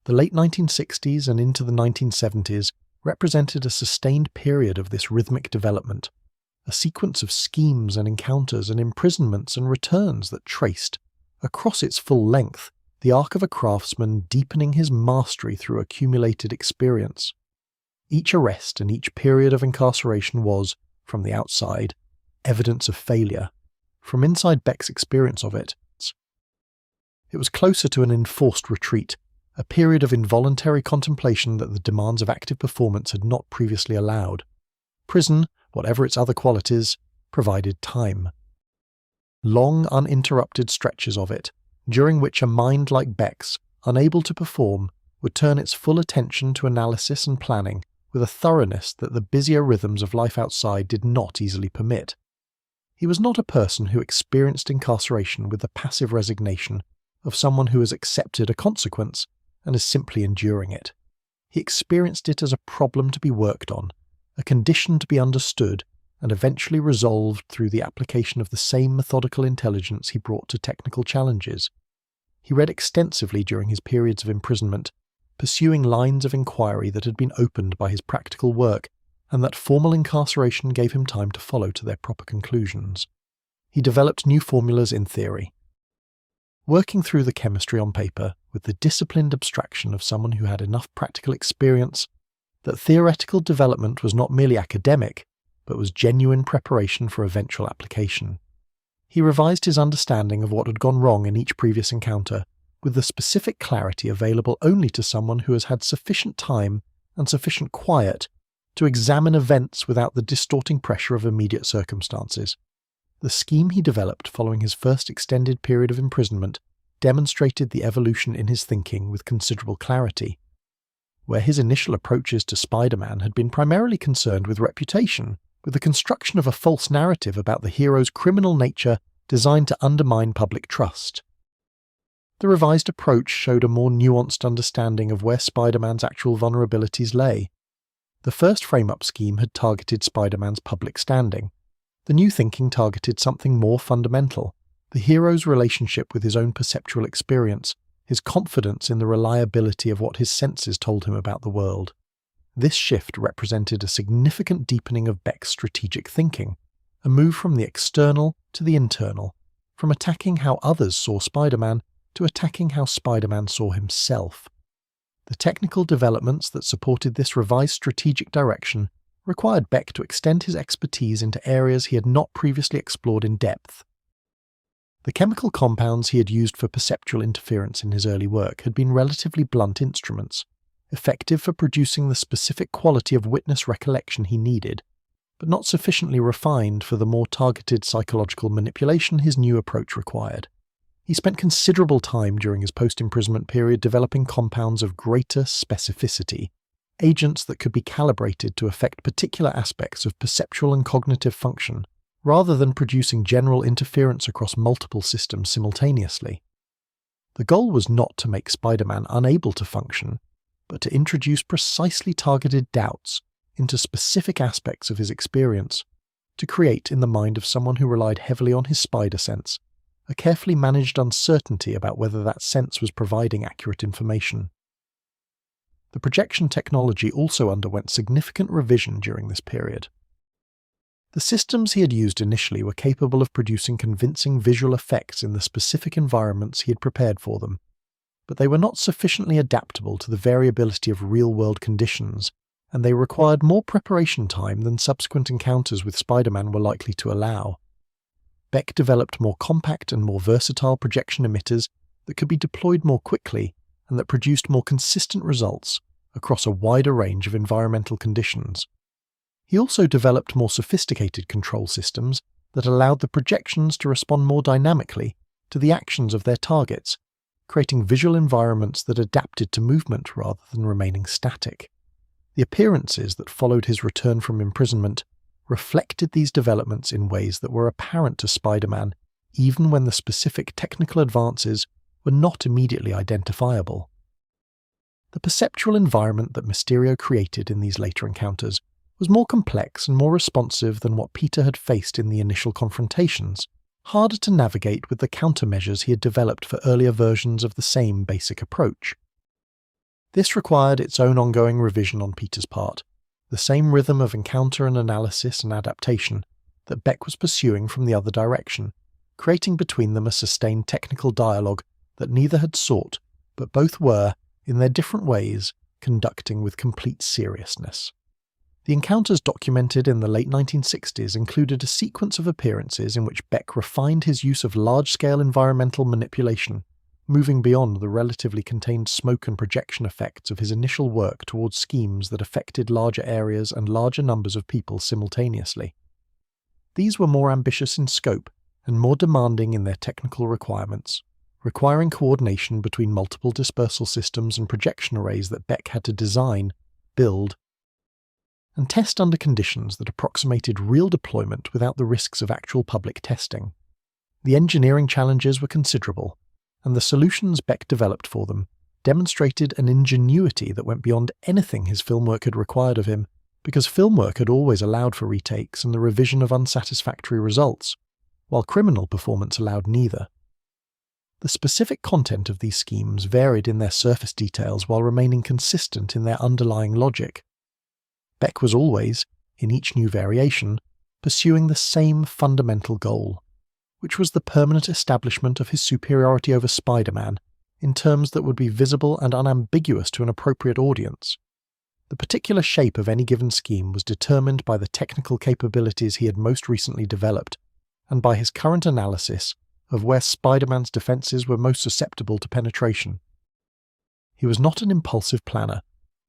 The late 1960s and into the 1970s represented a sustained period of this rhythmic development, a sequence of schemes and encounters and imprisonments and returns that traced, across its full length, the arc of a craftsman deepening his mastery through accumulated experience. Each arrest and each period of incarceration was, from the outside, evidence of failure. From inside Beck's experience of it was closer to an enforced retreat, a period of involuntary contemplation that the demands of active performance had not previously allowed. Prison, whatever its other qualities, provided time. Long, uninterrupted stretches of it, during which a mind like Beck's, unable to perform, would turn its full attention to analysis and planning with a thoroughness that the busier rhythms of life outside did not easily permit. He was not a person who experienced incarceration with the passive resignation of someone who has accepted a consequence and is simply enduring it. He experienced it as a problem to be worked on, a condition to be understood, and eventually resolved through the application of the same methodical intelligence he brought to technical challenges. He read extensively during his periods of imprisonment, pursuing lines of inquiry that had been opened by his practical work, and that formal incarceration gave him time to follow to their proper conclusions. He developed new formulas in theory, working through the chemistry on paper with the disciplined abstraction of someone who had enough practical experience that theoretical development was not merely academic, but was genuine preparation for eventual application. He revised his understanding of what had gone wrong in each previous encounter, with the specific clarity available only to someone who has had sufficient time and sufficient quiet to examine events without the distorting pressure of immediate circumstances. The scheme he developed following his first extended period of imprisonment demonstrated the evolution in his thinking with considerable clarity. Where his initial approaches to Spider-Man had been primarily concerned with reputation, with the construction of a false narrative about the hero's criminal nature designed to undermine public trust, the revised approach showed a more nuanced understanding of where Spider-Man's actual vulnerabilities lay. The first frame-up scheme had targeted Spider-Man's public standing. The new thinking targeted something more fundamental: the hero's relationship with his own perceptual experience, his confidence in the reliability of what his senses told him about the world. This shift represented a significant deepening of Beck's strategic thinking, a move from the external to the internal, from attacking how others saw Spider-Man to attacking how Spider-Man saw himself. The technical developments that supported this revised strategic direction required Beck to extend his expertise into areas he had not previously explored in depth. The chemical compounds he had used for perceptual interference in his early work had been relatively blunt instruments, effective for producing the specific quality of witness recollection he needed, but not sufficiently refined for the more targeted psychological manipulation his new approach required. He spent considerable time during his post-imprisonment period developing compounds of greater specificity, agents that could be calibrated to affect particular aspects of perceptual and cognitive function, rather than producing general interference across multiple systems simultaneously. The goal was not to make Spider-Man unable to function, but to introduce precisely targeted doubts into specific aspects of his experience, to create in the mind of someone who relied heavily on his spider sense a carefully managed uncertainty about whether that sense was providing accurate information. The projection technology also underwent significant revision during this period. The systems he had used initially were capable of producing convincing visual effects in the specific environments he had prepared for them, but they were not sufficiently adaptable to the variability of real-world conditions, and they required more preparation time than subsequent encounters with Spider-Man were likely to allow. Beck developed more compact and more versatile projection emitters that could be deployed more quickly and that produced more consistent results across a wider range of environmental conditions. He also developed more sophisticated control systems that allowed the projections to respond more dynamically to the actions of their targets, creating visual environments that adapted to movement rather than remaining static. The appearances that followed his return from imprisonment reflected these developments in ways that were apparent to Spider-Man even when the specific technical advances were not immediately identifiable. The perceptual environment that Mysterio created in these later encounters was more complex and more responsive than what Peter had faced in the initial confrontations, harder to navigate with the countermeasures he had developed for earlier versions of the same basic approach. This required its own ongoing revision on Peter's part, the same rhythm of encounter and analysis and adaptation that Beck was pursuing from the other direction, creating between them a sustained technical dialogue that neither had sought, but both were, in their different ways, conducting with complete seriousness. The encounters documented in the late 1960s included a sequence of appearances in which Beck refined his use of large-scale environmental manipulation, moving beyond the relatively contained smoke and projection effects of his initial work towards schemes that affected larger areas and larger numbers of people simultaneously. These were more ambitious in scope and more demanding in their technical requirements, requiring coordination between multiple dispersal systems and projection arrays that Beck had to design, build, and test under conditions that approximated real deployment without the risks of actual public testing. The engineering challenges were considerable, and the solutions Beck developed for them demonstrated an ingenuity that went beyond anything his film work had required of him, because film work had always allowed for retakes and the revision of unsatisfactory results, while criminal performance allowed neither. The specific content of these schemes varied in their surface details while remaining consistent in their underlying logic. Beck was always, in each new variation, pursuing the same fundamental goal, which was the permanent establishment of his superiority over Spider-Man in terms that would be visible and unambiguous to an appropriate audience. The particular shape of any given scheme was determined by the technical capabilities he had most recently developed, and by his current analysis of where Spider-Man's defenses were most susceptible to penetration. He was not an impulsive planner.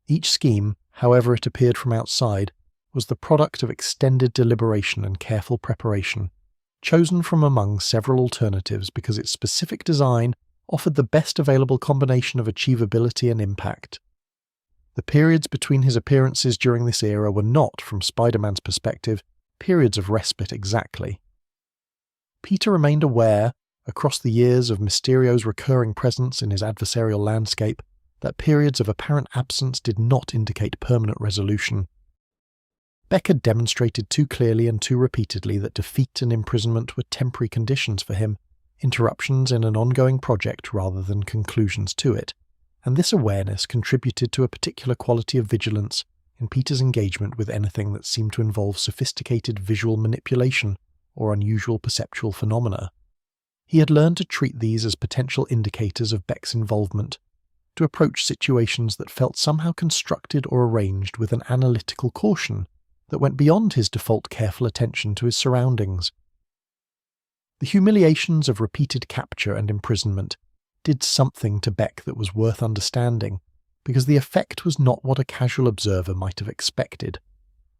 Each scheme, however it appeared from outside, was the product of extended deliberation and careful preparation, chosen from among several alternatives because its specific design offered the best available combination of achievability and impact. The periods between his appearances during this era were not, from Spider-Man's perspective, periods of respite exactly. Peter remained aware, across the years of Mysterio's recurring presence in his adversarial landscape, that periods of apparent absence did not indicate permanent resolution. Beck had demonstrated too clearly and too repeatedly that defeat and imprisonment were temporary conditions for him, interruptions in an ongoing project rather than conclusions to it, and this awareness contributed to a particular quality of vigilance in Peter's engagement with anything that seemed to involve sophisticated visual manipulation or unusual perceptual phenomena. He had learned to treat these as potential indicators of Beck's involvement, to approach situations that felt somehow constructed or arranged with an analytical caution that went beyond his default careful attention to his surroundings. The humiliations of repeated capture and imprisonment did something to Beck that was worth understanding, because the effect was not what a casual observer might have expected.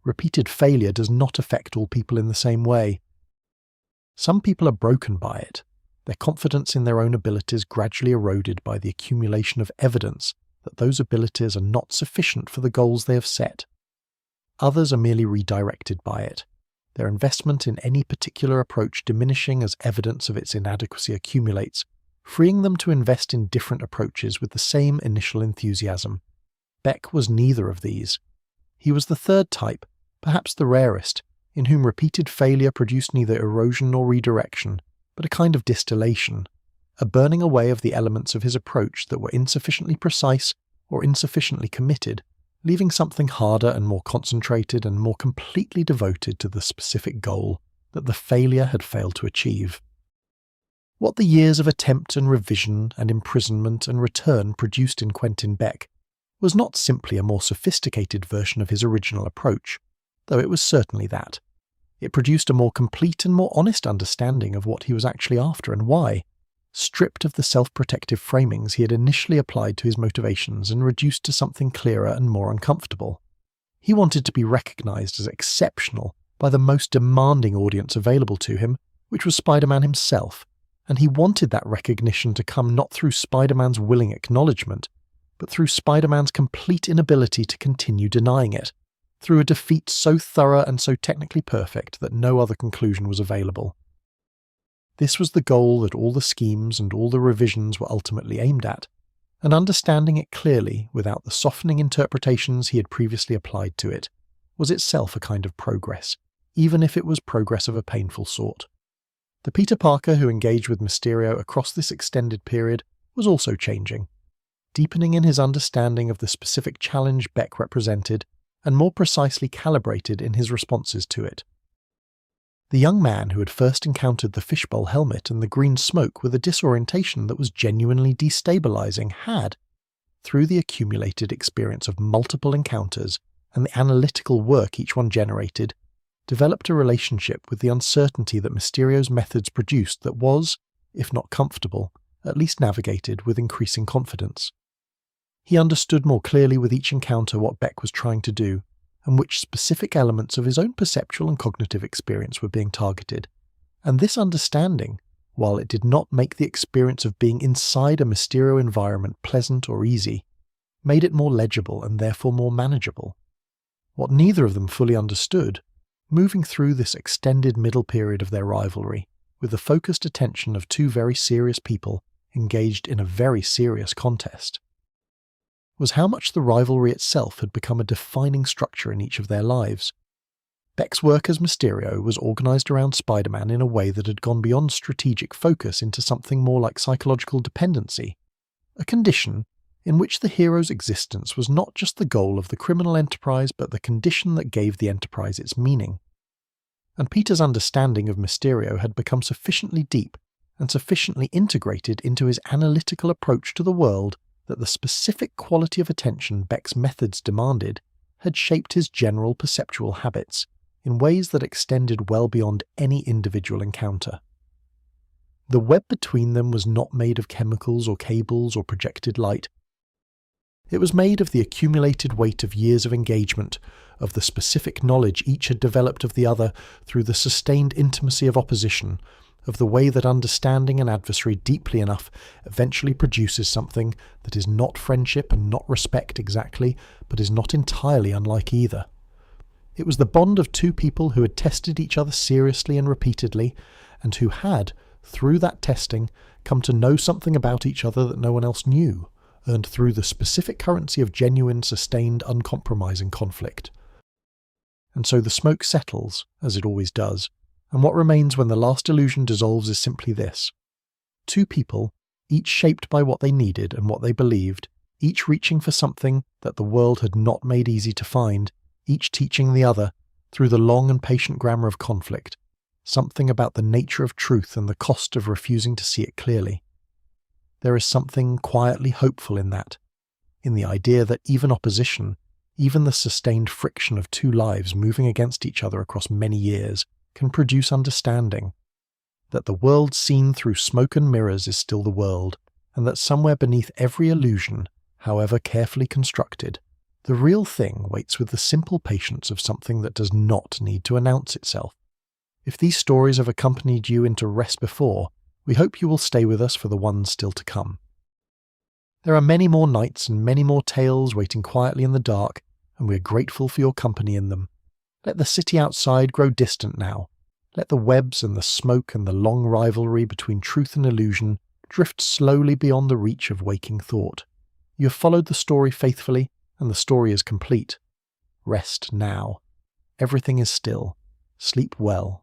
Repeated failure does not affect all people in the same way. Some people are broken by it, their confidence in their own abilities gradually eroded by the accumulation of evidence that those abilities are not sufficient for the goals they have set. Others are merely redirected by it, their investment in any particular approach diminishing as evidence of its inadequacy accumulates, freeing them to invest in different approaches with the same initial enthusiasm. Beck was neither of these. He was the third type, perhaps the rarest, in whom repeated failure produced neither erosion nor redirection, but a kind of distillation, a burning away of the elements of his approach that were insufficiently precise or insufficiently committed, leaving something harder and more concentrated and more completely devoted to the specific goal that the failure had failed to achieve. What the years of attempt and revision and imprisonment and return produced in Quentin Beck was not simply a more sophisticated version of his original approach, though it was certainly that. It produced a more complete and more honest understanding of what he was actually after and why, stripped of the self-protective framings he had initially applied to his motivations and reduced to something clearer and more uncomfortable. He wanted to be recognized as exceptional by the most demanding audience available to him, which was Spider-Man himself, and he wanted that recognition to come not through Spider-Man's willing acknowledgement, but through Spider-Man's complete inability to continue denying it, through a defeat so thorough and so technically perfect that no other conclusion was available. This was the goal that all the schemes and all the revisions were ultimately aimed at, and understanding it clearly without the softening interpretations he had previously applied to it was itself a kind of progress, even if it was progress of a painful sort. The Peter Parker who engaged with Mysterio across this extended period was also changing, deepening in his understanding of the specific challenge Beck represented and more precisely calibrated in his responses to it. The young man who had first encountered the fishbowl helmet and the green smoke with a disorientation that was genuinely destabilizing had, through the accumulated experience of multiple encounters and the analytical work each one generated, developed a relationship with the uncertainty that Mysterio's methods produced that was, if not comfortable, at least navigated with increasing confidence. He understood more clearly with each encounter what Beck was trying to do, and which specific elements of his own perceptual and cognitive experience were being targeted. And this understanding, while it did not make the experience of being inside a Mysterio environment pleasant or easy, made it more legible and therefore more manageable. What neither of them fully understood, moving through this extended middle period of their rivalry, with the focused attention of two very serious people engaged in a very serious contest, was how much the rivalry itself had become a defining structure in each of their lives. Beck's work as Mysterio was organised around Spiderman in a way that had gone beyond strategic focus into something more like psychological dependency, a condition in which the hero's existence was not just the goal of the criminal enterprise but the condition that gave the enterprise its meaning. And Peter's understanding of Mysterio had become sufficiently deep and sufficiently integrated into his analytical approach to the world that the specific quality of attention Beck's methods demanded had shaped his general perceptual habits in ways that extended well beyond any individual encounter. The web between them was not made of chemicals or cables or projected light. It was made of the accumulated weight of years of engagement, of the specific knowledge each had developed of the other through the sustained intimacy of opposition, of the way that understanding an adversary deeply enough eventually produces something that is not friendship and not respect exactly, but is not entirely unlike either. It was the bond of two people who had tested each other seriously and repeatedly, and who had, through that testing, come to know something about each other that no one else knew, earned through the specific currency of genuine, sustained, uncompromising conflict. And so the smoke settles, as it always does, and what remains when the last illusion dissolves is simply this. Two people, each shaped by what they needed and what they believed, each reaching for something that the world had not made easy to find, each teaching the other, through the long and patient grammar of conflict, something about the nature of truth and the cost of refusing to see it clearly. There is something quietly hopeful in that, in the idea that even opposition, even the sustained friction of two lives moving against each other across many years, can produce understanding, that the world seen through smoke and mirrors is still the world, and that somewhere beneath every illusion, however carefully constructed, the real thing waits with the simple patience of something that does not need to announce itself. If these stories have accompanied you into rest before, we hope you will stay with us for the ones still to come. There are many more nights and many more tales waiting quietly in the dark, and we are grateful for your company in them. Let the city outside grow distant now. Let the webs and the smoke and the long rivalry between truth and illusion drift slowly beyond the reach of waking thought. You have followed the story faithfully, and the story is complete. Rest now. Everything is still. Sleep well.